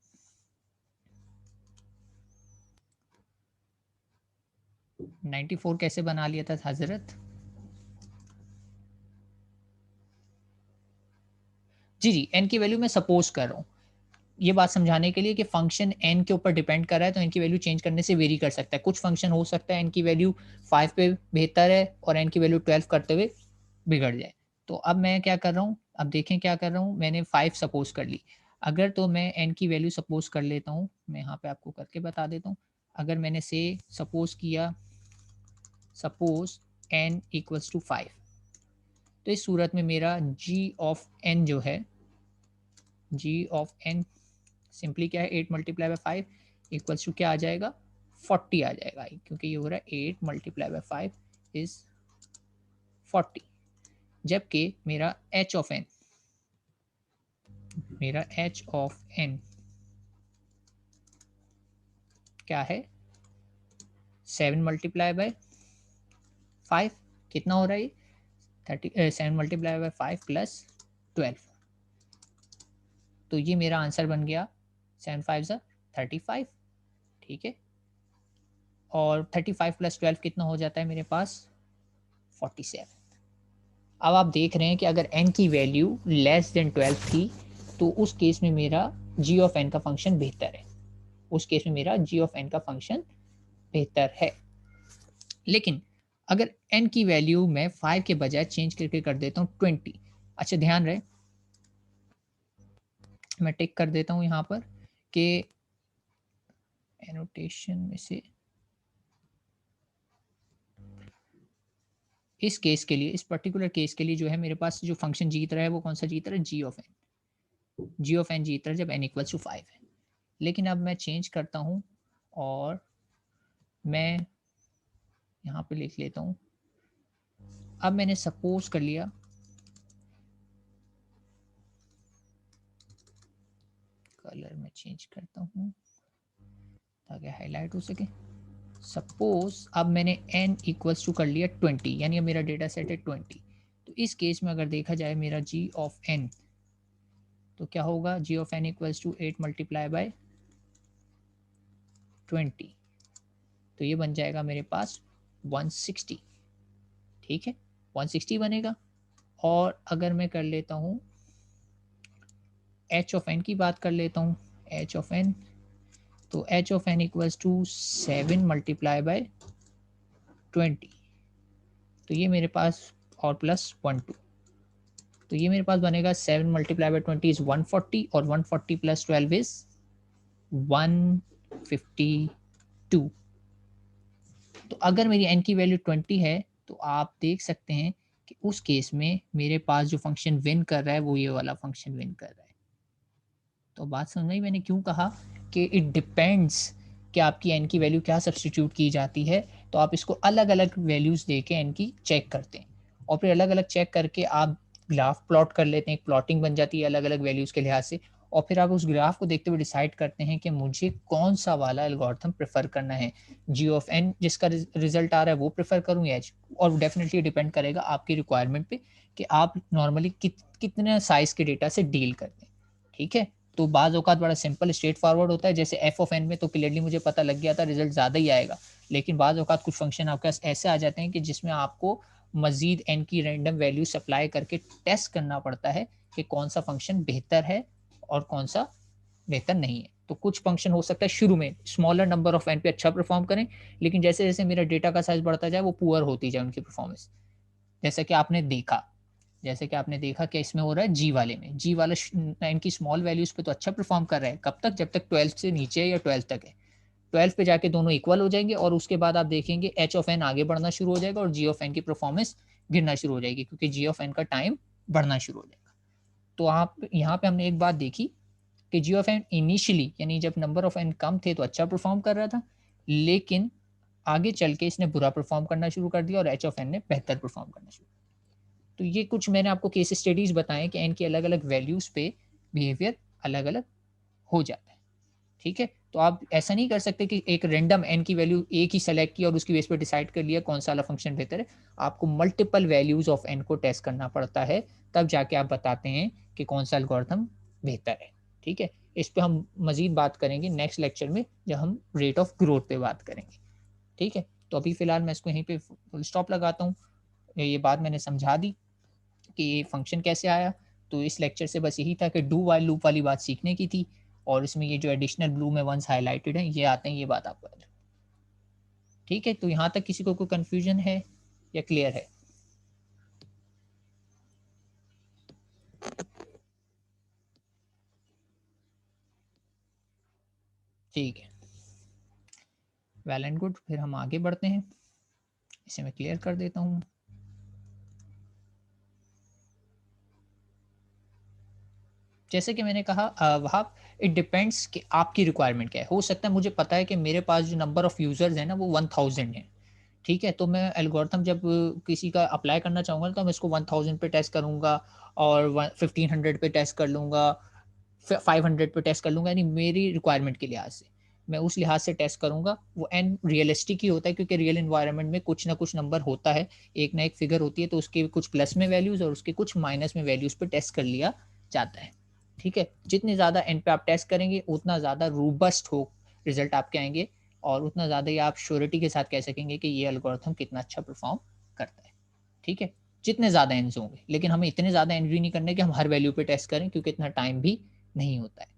94 कैसे बना लिया था हजरत। जी जी, n की वैल्यू मैं सपोज कर रहा हूँ, ये बात समझाने के लिए कि फंक्शन n के ऊपर डिपेंड कर रहा है, तो n की वैल्यू चेंज करने से वेरी कर सकता है। कुछ फंक्शन हो सकता है n की वैल्यू 5 पे बेहतर है और n की वैल्यू 12 करते हुए बिगड़ जाए। तो अब मैं क्या कर रहा हूँ, अब देखें क्या कर रहा हूँ, मैंने 5 सपोज कर ली। अगर तो मैं n की वैल्यू सपोज कर लेता हूँ, मैं यहाँ पे आपको करके बता देता हूँ। अगर मैंने से सपोज किया, सपोज n = 5, तो इस सूरत में मेरा g ऑफ n जो है, g ऑफ n सिंपली क्या है, 8 × 5 इक्वल्स टू क्या आ जाएगा, 40 आ जाएगा, क्योंकि ये हो रहा है 8 × 5 इज 40। जबकि मेरा h ऑफ n, मेरा h ऑफ n क्या है, 7 × 5 कितना हो रहा है, 7 × 5 + 12, तो ये मेरा आंसर बन गया 7 5 ज़ा 35। ठीक है, और 35 + 12 कितना हो जाता है मेरे पास, 47। अब आप देख रहे हैं कि अगर n की वैल्यू लेस देन 12 थी तो उस केस में मेरा g ऑफ n का फंक्शन बेहतर है, उस केस में मेरा g ऑफ n का फंक्शन बेहतर है। लेकिन अगर n की वैल्यू मैं 5 के बजाय चेंज करके कर देता हूँ 20। अच्छा ध्यान रहे, मैं टिक कर देता हूँ यहाँ पर कि एनोटेशन में से इस केस के लिए, इस पर्टिकुलर केस के लिए जो है मेरे पास जो फंक्शन जीत रहा है वो कौन सा जीत रहा है, G of N. G of N जीत रहा है जब एन इक्वल्स टू 5 है। लेकिन अब मैं चेंज करता हूँ और मैं यहाँ पे लिख लेता हूँ, अब मैंने सपोज कर लिया, कलर में चेंज करता हूँ ताकि हाईलाइट हो सके। सपोज अब मैंने n इक्वल्स टू कर लिया 20, यानी अब मेरा डेटा सेट है 20। तो इस केस में अगर देखा जाए मेरा g ऑफ n, तो क्या होगा, g of n equals to 8 multiply by 20, तो ये बन जाएगा मेरे पास 160। ठीक है, 160 बनेगा। और अगर मैं कर लेता हूँ h ऑफ n की बात कर लेता हूँ, h ऑफ n, तो h of n equals to 7 multiply by 20, तो ये मेरे पास, और प्लस 1 2, तो ये मेरे पास बनेगा 7 मल्टीप्लाई बाय 20 इज 140, और 140 प्लस 12 इज 152। तो अगर मेरी n की वैल्यू 20 है तो आप देख सकते हैं कि उस केस में मेरे पास जो फंक्शन विन कर रहा है वो ये वाला फंक्शन विन कर रहा है। तो बात समझ में, मैंने क्यों कहा कि इट डिपेंड्स कि आपकी n की वैल्यू क्या सब्सटीट्यूट की जाती है। तो आप इसको अलग अलग वैल्यूज़ दे के n की चेक करते हैं, और फिर अलग अलग चेक करके आप ग्राफ प्लॉट कर लेते हैं, एक प्लॉटिंग बन जाती है अलग अलग वैल्यूज़ के लिहाज से। और फिर आप उस ग्राफ को देखते हुए डिसाइड करते हैं कि मुझे कौन सा वाला एल्गोरिथम प्रेफर करना है, जी ऑफ एन जिसका रिजल्ट आ रहा है वो प्रेफर करूँ या एच। और डेफिनेटली डिपेंड करेगा आपकी रिक्वायरमेंट पे कि आप नॉर्मली कितने साइज के डेटा से डील करते हैं। ठीक है, तो बाज़ औक़ात बड़ा सिंपल स्ट्रेट फॉरवर्ड होता है, जैसे एफ ऑफ एन में तो क्लियरली मुझे पता लग गया था रिजल्ट ज़्यादा ही आएगा। लेकिन बाज़ औक़ात कुछ फंक्शन आपके पास ऐसे आ जाते हैं कि जिसमें आपको मज़ीद एन की रैंडम वैल्यू सप्लाई करके टेस्ट करना पड़ता है कि कौन सा फंक्शन बेहतर है और कौन सा बेहतर नहीं है। तो कुछ फंक्शन हो सकता है शुरू में स्मॉलर नंबर ऑफ एन पे अच्छा परफॉर्म करें, लेकिन जैसे जैसे मेरा डेटा का साइज बढ़ता जाए वो पुअर होती जाए उनकी परफॉर्मेंस। जैसा कि आपने देखा, जैसे कि आपने देखा कि इसमें हो रहा है जी वाले में, जी वाला इनकी स्मॉल वैल्यूज पे तो अच्छा परफॉर्म कर रहा है, कब तक, जब तक 12 से नीचे है या 12 तक है। 12 पे जाके दोनों इक्वल हो जाएंगे और उसके बाद आप देखेंगे एच ऑफ एन आगे बढ़ना शुरू हो जाएगा और जी ऑफ एन की परफॉर्मेंस गिरना शुरू हो जाएगी, क्योंकि जी ऑफ एन का टाइम बढ़ना शुरू हो जाएगा। तो आप यहाँ पे हमने एक बात देखी कि जी ऑफ एन इनिशियली, यानी जब नंबर ऑफ एन कम थे तो अच्छा परफॉर्म कर रहा था, लेकिन आगे चल के इसने बुरा परफॉर्म करना शुरू कर दिया और एच ऑफ एन ने बेहतर परफॉर्म करना शुरू। तो ये कुछ मैंने आपको केस स्टडीज बताए कि एन की अलग अलग वैल्यूज पे बिहेवियर अलग अलग हो जाता है। ठीक है, तो आप ऐसा नहीं कर सकते कि एक रैंडम एन की वैल्यू एक ही सेलेक्ट की और उसकी बेस पे डिसाइड कर लिया कौन सा वाला फंक्शन बेहतर है। आपको मल्टीपल वैल्यूज ऑफ एन को टेस्ट करना पड़ता है, तब जाके आप बताते हैं कि कौन सा एल्गोरिथम बेहतर है। ठीक है, इस पे हम मजीद बात करेंगे नेक्स्ट लेक्चर में जब हम रेट ऑफ ग्रोथ पे बात करेंगे। ठीक है, तो अभी फिलहाल मैं इसको यहीं पे फुल स्टॉप लगाता हूँ। ये बात मैंने समझा दी कि ये फंक्शन कैसे आया। तो इस लेक्चर से बस यही था कि डू वाइल लूप वाली बात सीखने की थी, और इसमें ये जो एडिशनल ब्लू में वंस हाईलाइटेड हैं ये आते हैं, ये बात आपको याद रखनी। ठीक है, तो यहाँ तक किसी को कोई कंफ्यूजन है या क्लियर है? ठीक है, वेल एंड गुड, फिर हम आगे बढ़ते हैं। इसे मैं क्लियर कर देता हूँ। जैसे कि मैंने कहा वहाँ इट डिपेंड्स कि आपकी रिक्वायरमेंट क्या है। हो सकता है मुझे पता है कि मेरे पास जो नंबर ऑफ यूज़र्स हैं ना वो 1000 है। ठीक है, तो मैं एल्गोरिथम जब किसी का अप्लाई करना चाहूँगा तो मैं इसको 1000 पे टेस्ट करूँगा और 1500 पे टेस्ट कर लूँगा, 500 पे टेस्ट कर लूँगा, यानी मेरी रिक्वायरमेंट के लिहाज से। मैं उस लिहाज से टेस्ट करूँगा। वो एन रियलिस्टिक ही होता है क्योंकि रियल एनवायरनमेंट में कुछ ना कुछ नंबर होता है, एक ना एक फिगर होती है, तो उसके कुछ प्लस में वैल्यूज़ और उसके कुछ माइनस में वैल्यूज़ पे टेस्ट कर लिया जाता है। ठीक है, जितने ज़्यादा एन पे आप टेस्ट करेंगे उतना ज़्यादा रोबस्ट हो रिजल्ट आपके आएँगे, और उतना ज़्यादा ही आप श्योरिटी के साथ कह सकेंगे कि ये एल्गोरिथम कितना अच्छा परफॉर्म करता है। ठीक है, जितने ज़्यादा एन्स होंगे, लेकिन हमें इतने ज़्यादा एन भी नहीं करने कि हम हर वैल्यू पे टेस्ट करें, क्योंकि इतना टाइम भी नहीं होता है।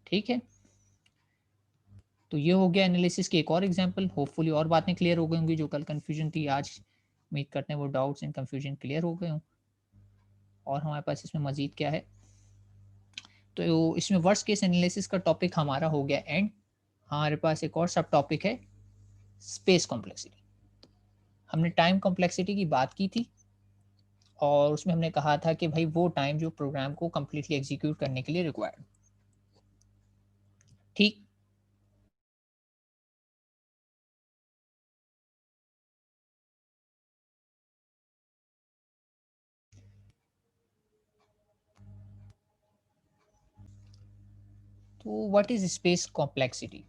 ठीक है, तो ये हो गया एनालिसिस की एक और एग्जांपल। होपफुली और बातें क्लियर हो गई होंगी, जो कल कन्फ्यूजन थी, आज उम्मीद करते हैं वो डाउट्स एंड कन्फ्यूजन क्लियर हो गए हों। और हमारे पास इसमें मज़ीद क्या है, तो इसमें वर्स्ट केस एनालिसिस का टॉपिक हमारा हो गया एंड। हमारे पास एक और सब टॉपिक है स्पेस कॉम्प्लेक्सिटी। हमने टाइम कॉम्प्लेक्सिटी की बात की थी और उसमें हमने कहा था कि भाई वो टाइम जो प्रोग्राम को कंप्लीटली एग्जीक्यूट करने के लिए रिक्वायर्ड, ठीक। तो what is space complexity?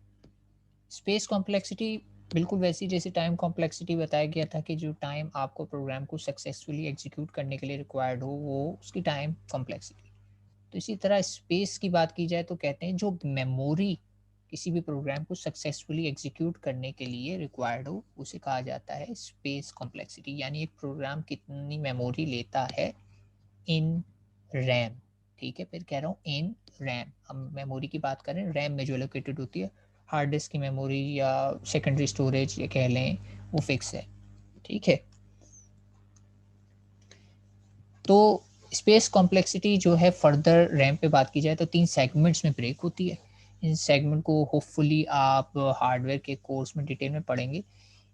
Space complexity बिल्कुल वैसी जैसे टाइम कॉम्प्लेक्सिटी बताया गया था कि जो टाइम आपको प्रोग्राम को सक्सेसफुली एग्जीक्यूट करने के लिए रिक्वायर्ड हो, वो उसकी टाइम कॉम्प्लेक्सिटी। तो इसी तरह स्पेस की बात की जाए तो कहते हैं जो मेमोरी किसी भी प्रोग्राम को सक्सेसफुली एग्जीक्यूट करने के लिए रिक्वायर्ड हो, उसे कहा जाता है स्पेस कॉम्प्लेक्सिटी। यानी एक प्रोग्राम कितनी मेमोरी लेता है इन रैम, ठीक है, फिर कह रहा हूँ इन रैम। हम मेमोरी की बात करें, रैम में जो एलोकेटेड होती है, हार्ड डिस्क की मेमोरी या सेकेंडरी स्टोरेज ये कह लें, वो फिक्स है, ठीक है। तो स्पेस कॉम्प्लेक्सिटी जो है फर्दर रैम पे बात की जाए तो 3 सेगमेंट्स में ब्रेक होती है। इन सेगमेंट को होपफुली आप हार्डवेयर के कोर्स में डिटेल में पढ़ेंगे।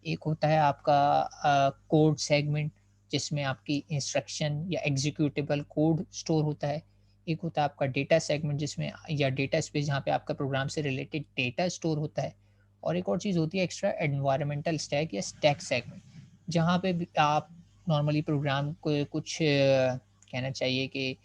एक होता है आपका कोड सेगमेंट, जिसमें आपकी इंस्ट्रक्शन या एग्जीक्यूटेबल कोड स्टोर होता है। एक होता है आपका डेटा सेगमेंट, जिसमें या डेटा स्पेस, जहाँ पे आपका प्रोग्राम से रिलेटेड डेटा स्टोर होता है। और एक और चीज़ होती है एक्स्ट्रा एनवायरमेंटल स्टैक या स्टैक सेगमेंट, जहाँ पे भी आप नॉर्मली प्रोग्राम को कुछ कहना चाहिए कि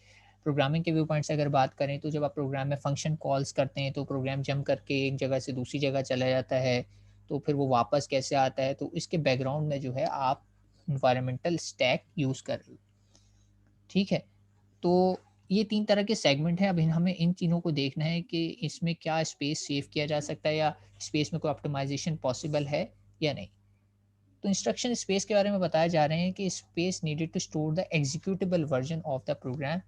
प्रोग्रामिंग के व्यू पॉइंट से अगर बात करें, तो जब आप प्रोग्राम में फंक्शन कॉल्स करते हैं तो प्रोग्राम जंप करके एक जगह से दूसरी जगह चला जाता है, तो फिर वो वापस कैसे आता है, तो इसके बैकग्राउंड में जो है आप इन्वायरमेंटल स्टैक यूज़ कर रहे हो, ठीक है। तो ये 3 तरह के सेगमेंट हैं। अब हमें इन तीनों को देखना है कि इसमें क्या स्पेस सेव किया जा सकता है या स्पेस में कोई ऑप्टिमाइजेशन पॉसिबल है या नहीं। तो इंस्ट्रक्शन स्पेस के बारे में बताया जा रहे हैं कि space needed to store the executable version of the program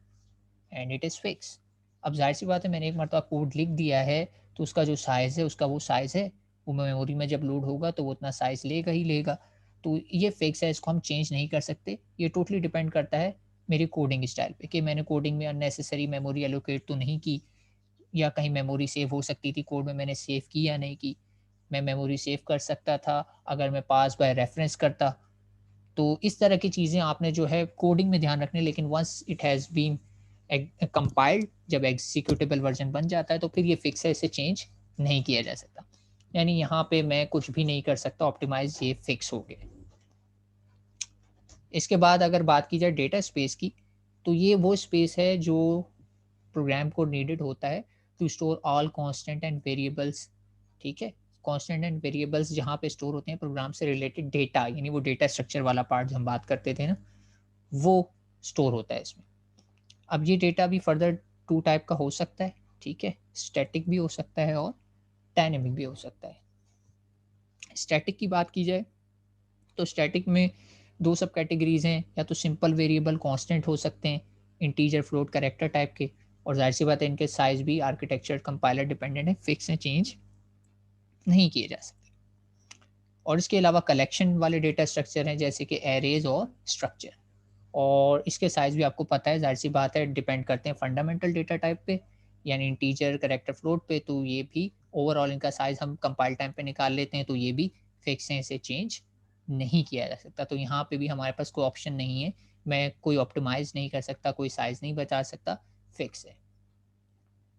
and it is fix. अब ज़ाहिर-सी बात है, मैंने एक मरतबा कोड लिख दिया है, तो उसका जो साइज़ है, उसका वो साइज़ है, वो मेमोरी में जब लोड होगा तो वो उतना साइज़ लेगा ही लेगा। तो ये फिक्स है, इसको हम चेंज नहीं कर सकते। ये टोटली डिपेंड करता है मेरी कोडिंग स्टाइल पे कि मैंने कोडिंग में अननेसेसरी मेमोरी एलोकेट तो नहीं की, या कहीं मेमोरी सेव हो सकती थी कोड में, मैंने सेव की या नहीं की। मैं मेमोरी सेव कर सकता था अगर मैं पास बाय रेफरेंस करता। तो इस तरह की चीज़ें आपने जो है कोडिंग में ध्यान रखनी है, लेकिन once it has been compiled, जब एग्जीक्यूटेबल वर्जन बन जाता है तो फिर ये फिक्स है, इसे चेंज नहीं किया जा सकता। यानी यहाँ पे मैं कुछ भी नहीं कर सकता, ऑप्टिमाइज़ ये फिक्स हो गया। इसके बाद अगर बात की जाए डेटा स्पेस की, तो ये वो स्पेस है जो प्रोग्राम को नीडेड होता है to store all constant and variables, ठीक है। कांस्टेंट एंड वेरिएबल्स जहाँ पे स्टोर होते हैं प्रोग्राम से रिलेटेड डेटा, यानी वो डेटा स्ट्रक्चर वाला पार्ट जो हम बात करते थे ना, वो स्टोर होता है इसमें। अब ये डेटा भी फर्दर 2 टाइप का हो सकता है, ठीक है। स्टैटिक भी हो सकता है और डायनेमिक भी हो सकता है। स्टैटिक की बात की जाए तो स्टैटिक में 2 सब कैटेगरीज़ हैं, या तो सिंपल वेरिएबल कांस्टेंट हो सकते हैं, इंटीजर, फ्लोट, कैरेक्टर टाइप के, और ज़ाहिर-सी बात है इनके साइज़ भी आर्किटेक्चर कंपाइलर डिपेंडेंट है, फिक्स हैं, चेंज नहीं किए जा सकते। और इसके अलावा कलेक्शन वाले डेटा स्ट्रक्चर हैं, जैसे कि एरेज़ और स्ट्रक्चर, और इसके साइज़ भी आपको पता है, ज़ाहिर-सी बात है डिपेंड करते हैं फंडामेंटल डेटा टाइप पे, यानी इंटीजर, कैरेक्टर, फ्लोट पे। तो ये भी ओवरऑल इनका साइज़ हम कंपाइल टाइम पे निकाल लेते हैं, तो ये भी फिक्स हैं, इसे चेंज नहीं किया जा सकता। तो यहाँ पे भी हमारे पास कोई ऑप्शन नहीं है, मैं कोई ऑप्टिमाइज़ नहीं कर सकता, कोई साइज़ नहीं बचा सकता, फिक्स है।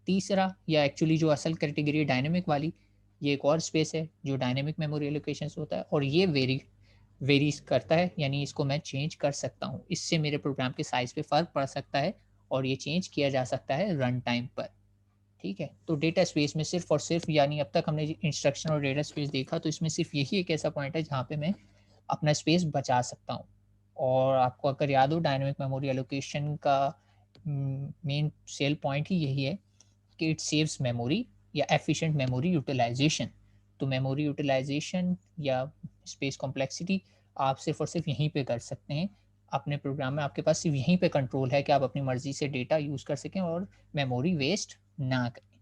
तीसरा, या एक्चुअली जो असल कैटेगरी है डायनामिक वाली, ये एक और स्पेस है जो डायनामिक मेमोरी एलोकेशंस होता है, और ये वेरीज़ करता है, यानी इसको मैं चेंज कर सकता हूँ। इससे मेरे प्रोग्राम के साइज़ पे फ़र्क पड़ सकता है और ये चेंज किया जा सकता है रन टाइम पर, ठीक है। तो डेटा स्पेस में सिर्फ़ और सिर्फ़, यानी अब तक हमने इंस्ट्रक्शन और डेटा स्पेस देखा, तो इसमें सिर्फ़ यही एक ऐसा पॉइंट है जहाँ पे मैं अपना स्पेस बचा सकता हूँ। और आपको अगर याद हो, डायनामिक मेमोरी एलोकेशन का मेन सेल पॉइंट ही यही है कि इट सेव्स मेमोरी या एफिशिएंट मेमोरी यूटिलाइजेशन। तो मेमोरी यूटिलाइजेशन या स्पेस कॉम्प्लेक्सिटी आप सिर्फ़ और सिर्फ़ यहीं पे कर सकते हैं। अपने प्रोग्राम में आपके पास सिर्फ़ यहीं पे कंट्रोल है कि आप अपनी मर्ज़ी से डेटा यूज़ कर सकें और मेमोरी वेस्ट ना करें,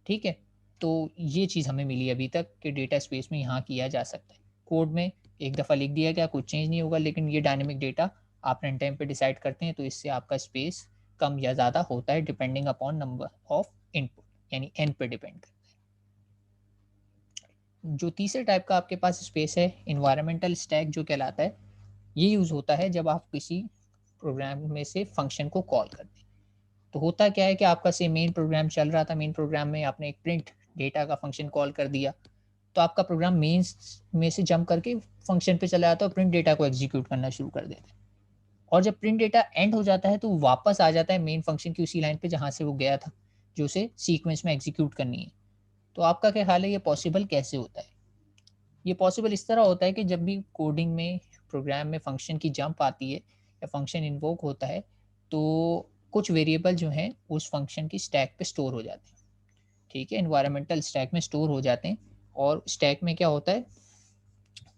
ठीक है? तो ये चीज़ हमें मिली अभी तक कि डेटा स्पेस में यहाँ किया जा सकता है। कोड में एक दफ़ा लिख दिया गया, कुछ चेंज नहीं होगा, लेकिन ये डायनेमिक डेटा आप रन टाइम पे डिसाइड करते हैं, तो इससे आपका स्पेस कम या ज़्यादा होता है depending upon number of input, यानी एन पे डिपेंड करता है। जो तीसरे टाइप का आपके पास स्पेस है, एनवायरमेंटल स्टैक जो कहलाता है, ये यूज़ होता है जब आप किसी प्रोग्राम में से फंक्शन को कॉल करते हैं। तो होता क्या है कि आपका से मेन प्रोग्राम चल रहा था, मेन प्रोग्राम में आपने एक प्रिंट डेटा का फंक्शन कॉल कर दिया, तो आपका प्रोग्राम मेन्स में से जंप करके फंक्शन पे चला जाता है और प्रिंट डेटा को एग्जीक्यूट करना शुरू कर देता है। और जब प्रिंट डेटा एंड हो जाता है तो वापस आ जाता है मेन फंक्शन की उसी लाइन पे जहाँ से वो गया था, जो उसे सीक्वेंस में एग्जीक्यूट करनी है। तो आपका क्या ख्याल है, ये पॉसिबल कैसे होता है? ये पॉसिबल इस तरह होता है कि जब भी कोडिंग में, प्रोग्राम में फंक्शन की जंप आती है या फंक्शन इन्वोक होता है, तो कुछ वेरिएबल जो हैं उस फंक्शन की स्टैक पे स्टोर हो जाते हैं। ठीक है? एनवायरमेंटल स्टैक में स्टोर हो जाते हैं। और स्टैक में क्या होता है,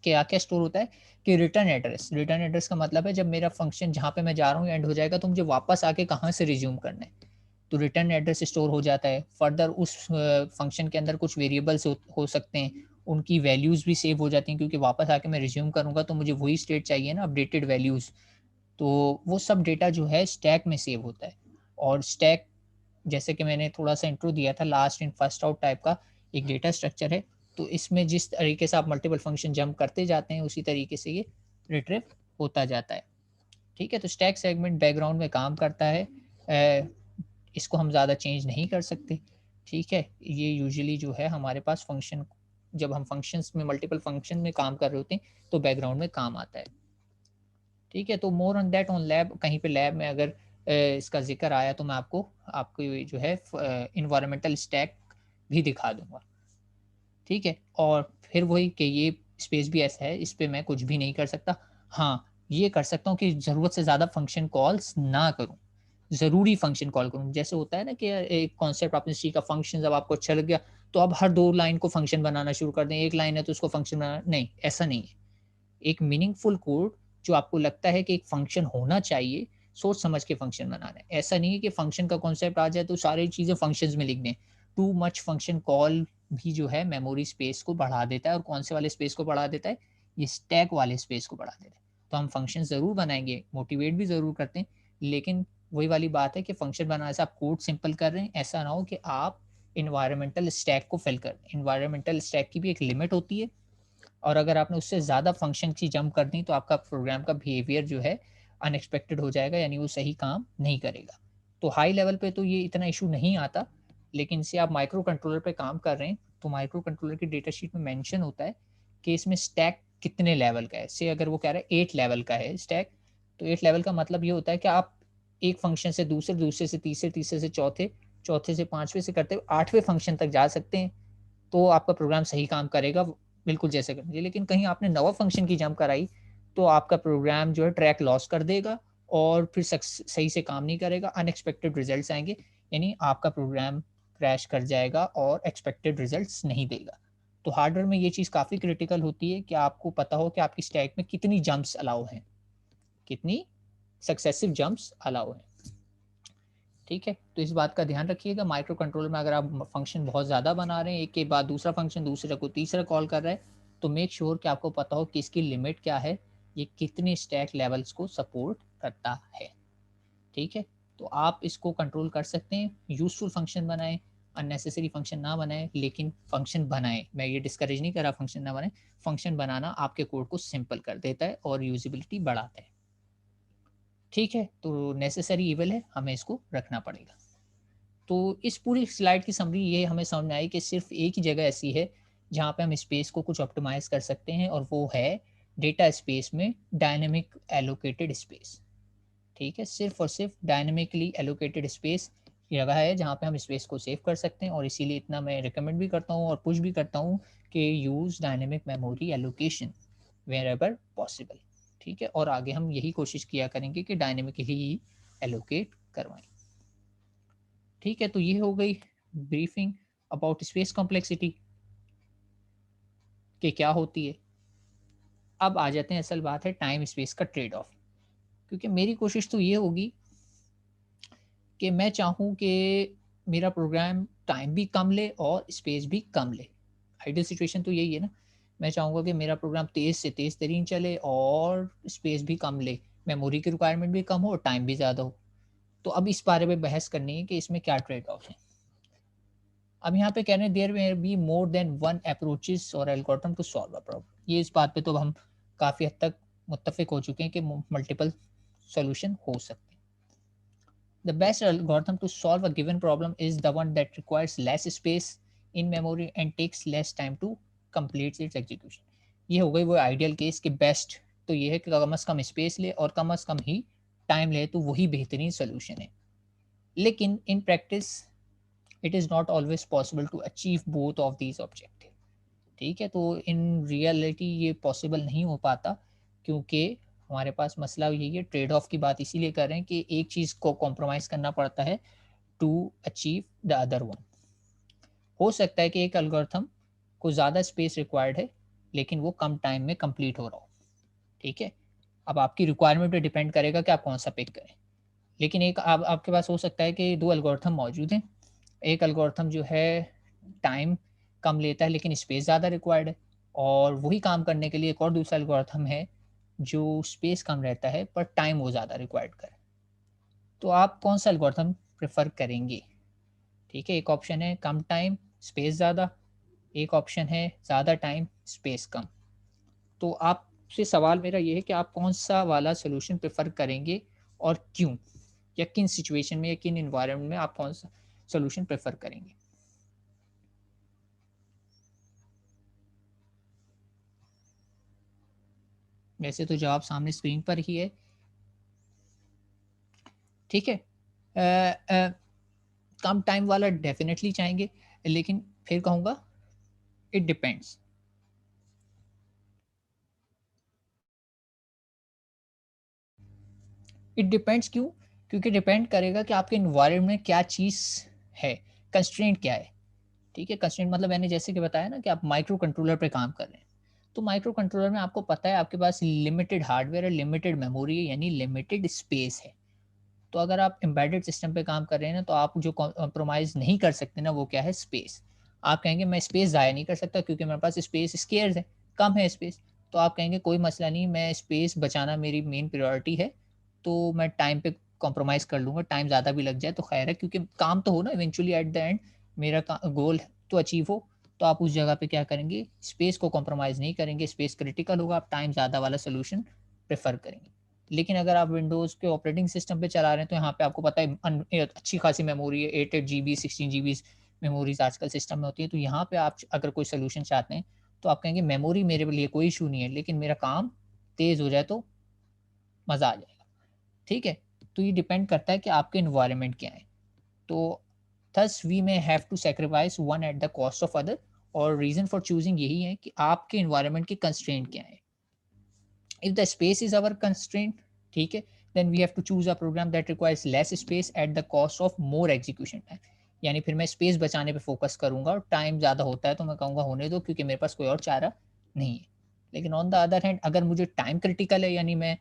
क्या-क्या स्टोर होता है कि रिटर्न एड्रेस का मतलब है जब मेरा फंक्शन जहाँ पे मैं जा रहा हूँ एंड हो जाएगा, तो मुझे वापस आके कहाँ से रिज़्यूम करना है। तो रिटर्न एड्रेस स्टोर हो जाता है। फर्दर उस फंक्शन के अंदर कुछ वेरिएबल्स हो सकते हैं, उनकी वैल्यूज़ भी सेव हो जाती हैं, क्योंकि वापस आके मैं रिज़्यूम करूँगा तो मुझे वही स्टेट चाहिए ना, अपडेटेड वैल्यूज़। तो वो सब डेटा जो है स्टैक में सेव होता है। और स्टैक, जैसे कि मैंने थोड़ा-सा इंट्रो दिया था, last in first out type का एक डेटा स्ट्रक्चर है। तो इसमें जिस तरीके से आप मल्टीपल फंक्शन जंप करते जाते हैं, उसी तरीके से ये रिट्रीव होता जाता है। ठीक है? तो स्टैक सेगमेंट बैकग्राउंड में काम करता है। इसको हम ज़्यादा चेंज नहीं कर सकते। ठीक है? ये यूजुअली जो है हमारे पास फंक्शन, जब हम फंक्शंस में, मल्टीपल फंक्शन में काम कर रहे होते हैं, तो बैकग्राउंड में काम आता है। ठीक है? तो more on that on lab, कहीं पे लैब में अगर इसका ज़िक्र आया तो मैं आपको ये जो है एनवायरमेंटल स्टैक भी दिखा दूँगा। ठीक है? और फिर वही कि ये स्पेस भी ऐसा है, इस पे मैं कुछ भी नहीं कर सकता। हाँ, ये कर सकता हूँ कि ज़रूरत से ज़्यादा फंक्शन कॉल्स ना करूँ। ज़रूरी फंक्शन कॉल करूँ। जैसे होता है ना कि एक कॉन्सेप्ट आपने सीखा, फंक्शन जब आपको अच्छा लग गया, तो आप हर 2 लाइन को फंक्शन बनाना शुरू कर दें। 1 लाइन है तो उसको फंक्शन बनाना नहीं, ऐसा नहीं है। एक मीनिंगफुल कोड जो आपको लगता है कि एक फंक्शन होना चाहिए, सोच समझ के फंक्शन बनाना है। ऐसा नहीं है कि फंक्शन का कॉन्सेप्ट आ जाए तो सारी चीज़ें फंक्शंस में लिख दें। टू मच फंक्शन कॉल भी जो है मेमोरी स्पेस को बढ़ा देता है, और कौन से वाले स्पेस को बढ़ा देता है? ये स्टैक वाले स्पेस को बढ़ा देता है। तो हम फंक्शन ज़रूर बनाएँगे, मोटिवेट भी ज़रूर करते हैं, लेकिन वही वाली बात है कि फंक्शन बनाने से आप कोड सिंपल कर रहे हैं, ऐसा ना हो कि आप एनवायरमेंटल स्टैक को फिल कर दें। एनवायरमेंटल स्टैक की भी एक लिमिट होती है, और अगर आपने उससे ज़्यादा फंक्शन की जंप कर दी, तो आपका प्रोग्राम का बिहेवियर जो है अनएक्सपेक्टेड हो जाएगा, यानी वो सही काम नहीं करेगा। तो हाई लेवल पे तो ये इतना इशू नहीं आता, लेकिन से आप माइक्रो कंट्रोलर पे काम कर रहे हैं, तो माइक्रो कंट्रोलर की डेटा शीट में मेंशन होता है कि इसमें स्टैक कितने लेवल का है। से अगर वो कह रहा है 8 लेवल का है स्टैक, तो 8 लेवल का मतलब ये होता है कि आप एक फंक्शन से दूसरे, दूसरे से तीसरे, तीसरे से चौथे, चौथे से 5वें से करते हुए 8वें फंक्शन तक जा सकते हैं। तो आपका प्रोग्राम सही काम करेगा, बिल्कुल जैसे करना चाहिए। लेकिन कहीं आपने नवा फंक्शन की जंप कराई, तो आपका प्रोग्राम जो है ट्रैक लॉस कर देगा, और फिर सही से काम नहीं करेगा, अनएक्सपेक्टेड रिजल्ट्स आएँगे, यानी आपका प्रोग्राम क्रैश कर जाएगा और एक्सपेक्टेड रिजल्ट्स नहीं देगा। तो हार्डवेयर में ये चीज़ काफ़ी क्रिटिकल होती है कि आपको पता हो कि आपकी स्टैक में कितनी जंप्स अलाउ हैं, कितनी सक्सेसिव जंप्स अलाउ हैं। ठीक है? तो इस बात का ध्यान रखिएगा, माइक्रो कंट्रोलर में अगर आप फंक्शन बहुत ज़्यादा बना रहे हैं, एक के बाद दूसरा फंक्शन, दूसरे को तीसरा कॉल कर रहा है, तो मेक श्योर कि आपको पता हो कि इसकी लिमिट क्या है, ये कितने स्टैक लेवल्स को सपोर्ट करता है। ठीक है? तो आप इसको कंट्रोल कर सकते हैं, यूज़फुल फंक्शन बनाएँ, अननेसेसरी फंक्शन ना बनाएँ, लेकिन फंक्शन बनाएँ। मैं ये डिस्करेज नहीं कर रहा फंक्शन ना बनाएँ, फंक्शन बनाना आपके कोड को सिंपल कर देता है और यूज़ेबिलिटी बढ़ाता है। ठीक है? तो नेसेसरी इविल है, हमें इसको रखना पड़ेगा। तो इस पूरी स्लाइड की समरी ये हमें समझ में आई कि सिर्फ एक ही जगह ऐसी है जहाँ पे हम स्पेस को कुछ ऑप्टिमाइज़ कर सकते हैं, और वो है डेटा स्पेस में डायनामिक एलोकेटेड स्पेस। ठीक है? सिर्फ़ और सिर्फ़ डायनामिकली एलोकेटेड स्पेस जगह है जहाँ पे हम स्पेस को सेव कर सकते हैं, और इसीलिए इतना मैं रिकमेंड भी करता हूँ और पुश भी करता हूँ कि use dynamic memory allocation wherever possible. ठीक है? और आगे हम यही कोशिश किया करेंगे कि डायनामिकली ही एलोकेट करवाएँ। ठीक है? तो ये हो गई ब्रीफिंग अबाउट स्पेस कॉम्प्लेक्सिटी कि क्या होती है। अब आ जाते हैं, असल बात है टाइम स्पेस का ट्रेड ऑफ। क्योंकि मेरी कोशिश तो ये होगी कि मैं चाहूँ कि मेरा प्रोग्राम टाइम भी कम ले और स्पेस भी कम ले। आइडियल सिचुएशन तो यही है ना, मैं चाहूँगा कि मेरा प्रोग्राम तेज़ से तेज़ तरीन चले और स्पेस भी कम ले, मेमोरी की रिक्वायरमेंट भी कम हो और टाइम भी ज़्यादा हो। तो अब इस बारे में बहस करनी है कि इसमें क्या ट्रेड ऑफ है। अब यहाँ पे कह रहे हैं there may be more than one approaches or algorithm to solve a problem. ये इस बात पे तो हम काफ़ी हद तक मुत्तफ़िक हो चुके हैं कि मल्टीपल सॉल्यूशन हो सकते हैं। The best algorithm to solve a given problem is the one that requires less space in memory and takes less time to complete its execution. ये हो गई वो आइडियल केस कि बेस्ट तो ये है कि कम से कम स्पेस ले और कम से कम ही टाइम ले, तो वही बेहतरीन सोल्यूशन है। लेकिन in practice it is not always possible to achieve both of these objective. ठीक है, तो इन रियलिटी ये पॉसिबल नहीं हो पाता, क्योंकि हमारे पास मसला यही है, ट्रेड ऑफ की बात इसीलिए कर रहे हैं कि एक चीज़ को कॉम्प्रोमाइज़ करना पड़ता है to achieve the other one. हो सकता है कि एक एल्गोरिथम को ज़्यादा स्पेस रिक्वायर्ड है, लेकिन वो कम टाइम में कंप्लीट हो रहा हो। ठीक है, अब आपकी रिक्वायरमेंट पे डिपेंड करेगा कि आप कौन सा पिक करें। लेकिन एक आपके पास हो सकता है कि दो एल्गोरिथम मौजूद हैं। एक एल्गोरिथम जो है टाइम कम लेता है लेकिन स्पेस ज़्यादा रिक्वायर्ड है, और वही काम करने के लिए एक और दूसरा एल्गोरिथम है जो स्पेस कम रहता है पर टाइम वो ज़्यादा रिक्वायर्ड करे। तो आप कौन सा एल्गोरिथम प्रेफर करेंगे? ठीक है, एक ऑप्शन है कम टाइम स्पेस ज़्यादा, एक ऑप्शन है ज़्यादा टाइम स्पेस कम। तो आपसे सवाल मेरा ये है कि आप कौन सा वाला सोल्यूशन प्रेफर करेंगे और क्यों, या किन सिचुएशन में या किन इन्वायरमेंट में आप कौन सा सोल्यूशन प्रेफर करेंगे? वैसे तो जवाब सामने स्क्रीन पर ही है। ठीक है, कम टाइम वाला डेफिनेटली चाहेंगे, लेकिन फिर कहूँगा इट डिपेंड्स। इट डिपेंड्स क्यों? क्योंकि डिपेंड करेगा कि आपके एनवायरनमेंट में क्या चीज़ है, कंस्ट्रेंट क्या है। ठीक है, कंस्ट्रेंट मतलब मैंने जैसे कि बताया ना कि आप माइक्रो कंट्रोलर पे काम कर रहे हैं। तो माइक्रो कंट्रोलर में आपको पता है आपके पास लिमिटेड हार्डवेयर है, लिमिटेड मेमोरी है, यानी लिमिटेड स्पेस है। तो अगर आप एम्बेडेड सिस्टम पे काम कर रहे हैं ना, तो आप जो कॉम्प्रोमाइज़ नहीं कर सकते ना, वो क्या है? स्पेस। आप कहेंगे मैं स्पेस ज़ाया नहीं कर सकता क्योंकि मेरे पास स्पेस स्केर्स है, कम है स्पेस। तो आप कहेंगे कोई मसला नहीं, मैं स्पेस बचाना मेरी मेन प्रायोरिटी है, तो मैं टाइम पे कॉम्प्रोमाइज़ कर लूँगा, टाइम ज़्यादा भी लग जाए तो ख़ैर है, क्योंकि काम तो हो ना इवेंचुअली एट द एंड, मेरा का गोल तो अचीव हो। तो आप उस जगह पे क्या करेंगे? स्पेस को कॉम्प्रोमाइज़ नहीं करेंगे, स्पेस क्रिटिकल होगा, आप टाइम ज़्यादा वाला सॉल्यूशन प्रेफ़र करेंगे। लेकिन अगर आप विंडोज़ के ऑपरेटिंग सिस्टम पे चला रहे हैं, तो यहाँ पे आपको पता है अच्छी खासी मेमोरी है, 8-8 जीबी, 16 जीबी मेमोरीज़ आजकल सिस्टम में होती है। तो यहाँ पे आप अगर कोई सॉल्यूशन चाहते हैं, तो आप कहेंगे मेमोरी मेरे लिए कोई इश्यू नहीं है, लेकिन मेरा काम तेज़ हो जाए तो मज़ा आ जाएगा। ठीक है? तो ये डिपेंड करता है कि आपके एनवायरनमेंट क्या है। तो thus we may have to sacrifice one at the cost of other, और रीज़न फॉर चूज़िंग यही है कि आपके एनवायरनमेंट की कंस्ट्रेंट क्या है। If the space is our constraint, ठीक है, then we have to choose a program that requires less space at the cost of more execution time। यानी फिर मैं स्पेस बचाने पे फोकस करूंगा, और टाइम ज़्यादा होता है तो मैं कहूँगा होने दो, क्योंकि मेरे पास कोई और चारा नहीं है। लेकिन ऑन द अदर हैंड अगर मुझे टाइम क्रिटिकल है, यानी मैं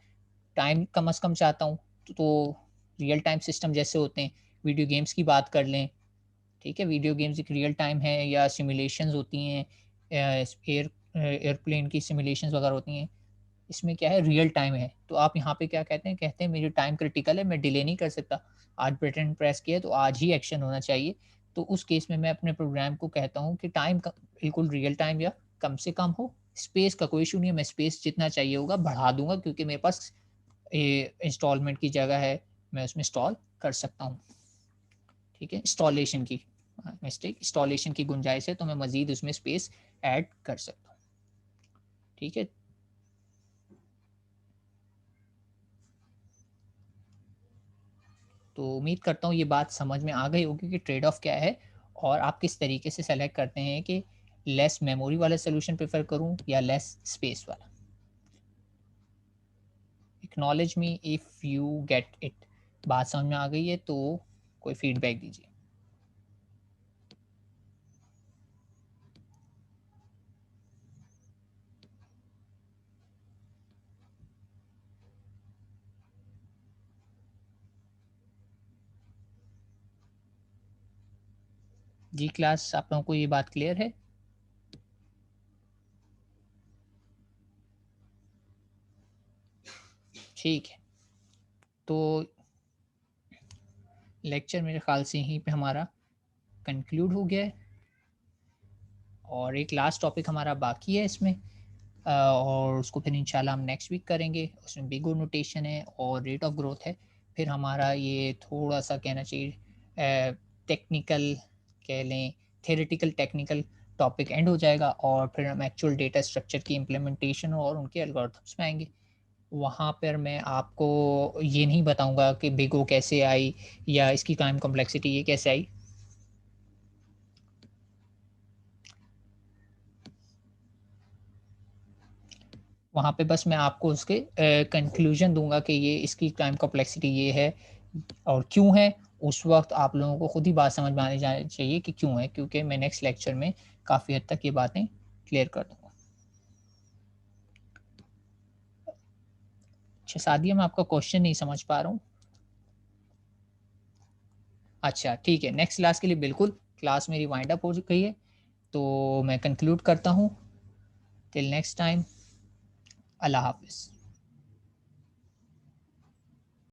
टाइम कम से कम चाहता हूँ, तो रियल टाइम सिस्टम जैसे होते हैं, वीडियो गेम्स की बात कर लें। ठीक है, वीडियो गेम्स एक रियल टाइम है, या सिमुलेशंस होती हैं, एयरप्लेन की सिमुलेशंस वगैरह होती हैं, इसमें क्या है, रियल टाइम है। तो आप यहाँ पे क्या कहते हैं? कहते हैं मेरी टाइम क्रिटिकल है, मैं डिले नहीं कर सकता। आज बटन प्रेस किया तो आज ही एक्शन होना चाहिए। तो उस केस में मैं अपने प्रोग्राम को कहता हूँ कि टाइम का बिल्कुल रियल टाइम या कम से कम हो। स्पेस का कोई इश्यू नहीं है, मैं स्पेस जितना चाहिए होगा बढ़ा दूँगा, क्योंकि मेरे पास इंस्टॉलमेंट की जगह है, मैं उसमें इंस्टॉल कर सकता हूँ। ठीक है, इंस्टॉलेशन की मिस्टेक, इंस्टॉलेशन की गुंजाइश है, तो मैं मज़ीद उसमें स्पेस ऐड कर सकता हूँ। ठीक है? तो उम्मीद करता हूँ ये बात समझ में आ गई होगी कि ट्रेड ऑफ क्या है, और आप किस तरीके से सेलेक्ट करते हैं कि लेस मेमोरी वाला सोल्यूशन प्रेफर करूँ या लेस स्पेस वाला। Acknowledge me if you get it. बात समझ में आ गई है तो कोई फीडबैक दीजिए। जी क्लास, आप लोगों को ये बात क्लियर है? ठीक है, तो लेक्चर मेरे ख्याल से यहीं पे हमारा कंक्लूड हो गया है और एक लास्ट टॉपिक हमारा बाकी है इसमें, और उसको फिर इंशाल्लाह हम नेक्स्ट वीक करेंगे। उसमें बिग ओ नोटेशन है और रेट ऑफ ग्रोथ है। फिर हमारा ये थोड़ा सा कहना चाहिए टेक्निकल कह लें, थेरेटिकल टेक्निकल टॉपिक एंड हो जाएगा और फिर हम एक्चुअल डेटा स्ट्रक्चर की इम्प्लीमेंटेशन और उनके एल्गोरिथम्स में आएंगे। वहाँ पर मैं आपको ये नहीं बताऊंगा कि बिग ओ कैसे आई या इसकी टाइम कॉम्प्लेक्सिटी ये कैसे आई। वहाँ पे बस मैं आपको उसके कंक्लूजन दूंगा कि ये इसकी टाइम कॉम्प्लेक्सिटी ये है और क्यों है। उस वक्त आप लोगों को खुद ही बात समझ में आनी चाहिए कि क्यों है, क्योंकि मैं नेक्स्ट लेक्चर में काफ़ी हद तक ये बातें क्लियर कर दूंगा। अच्छा सादिया, मैं आपका क्वेश्चन नहीं समझ पा रहा हूँ। अच्छा ठीक है, नेक्स्ट क्लास के लिए बिल्कुल, क्लास मेरी वाइंड अप हो गई है तो मैं कंक्लूड करता हूँ। टिल नेक्स्ट टाइम, अल्लाह हाफिज़।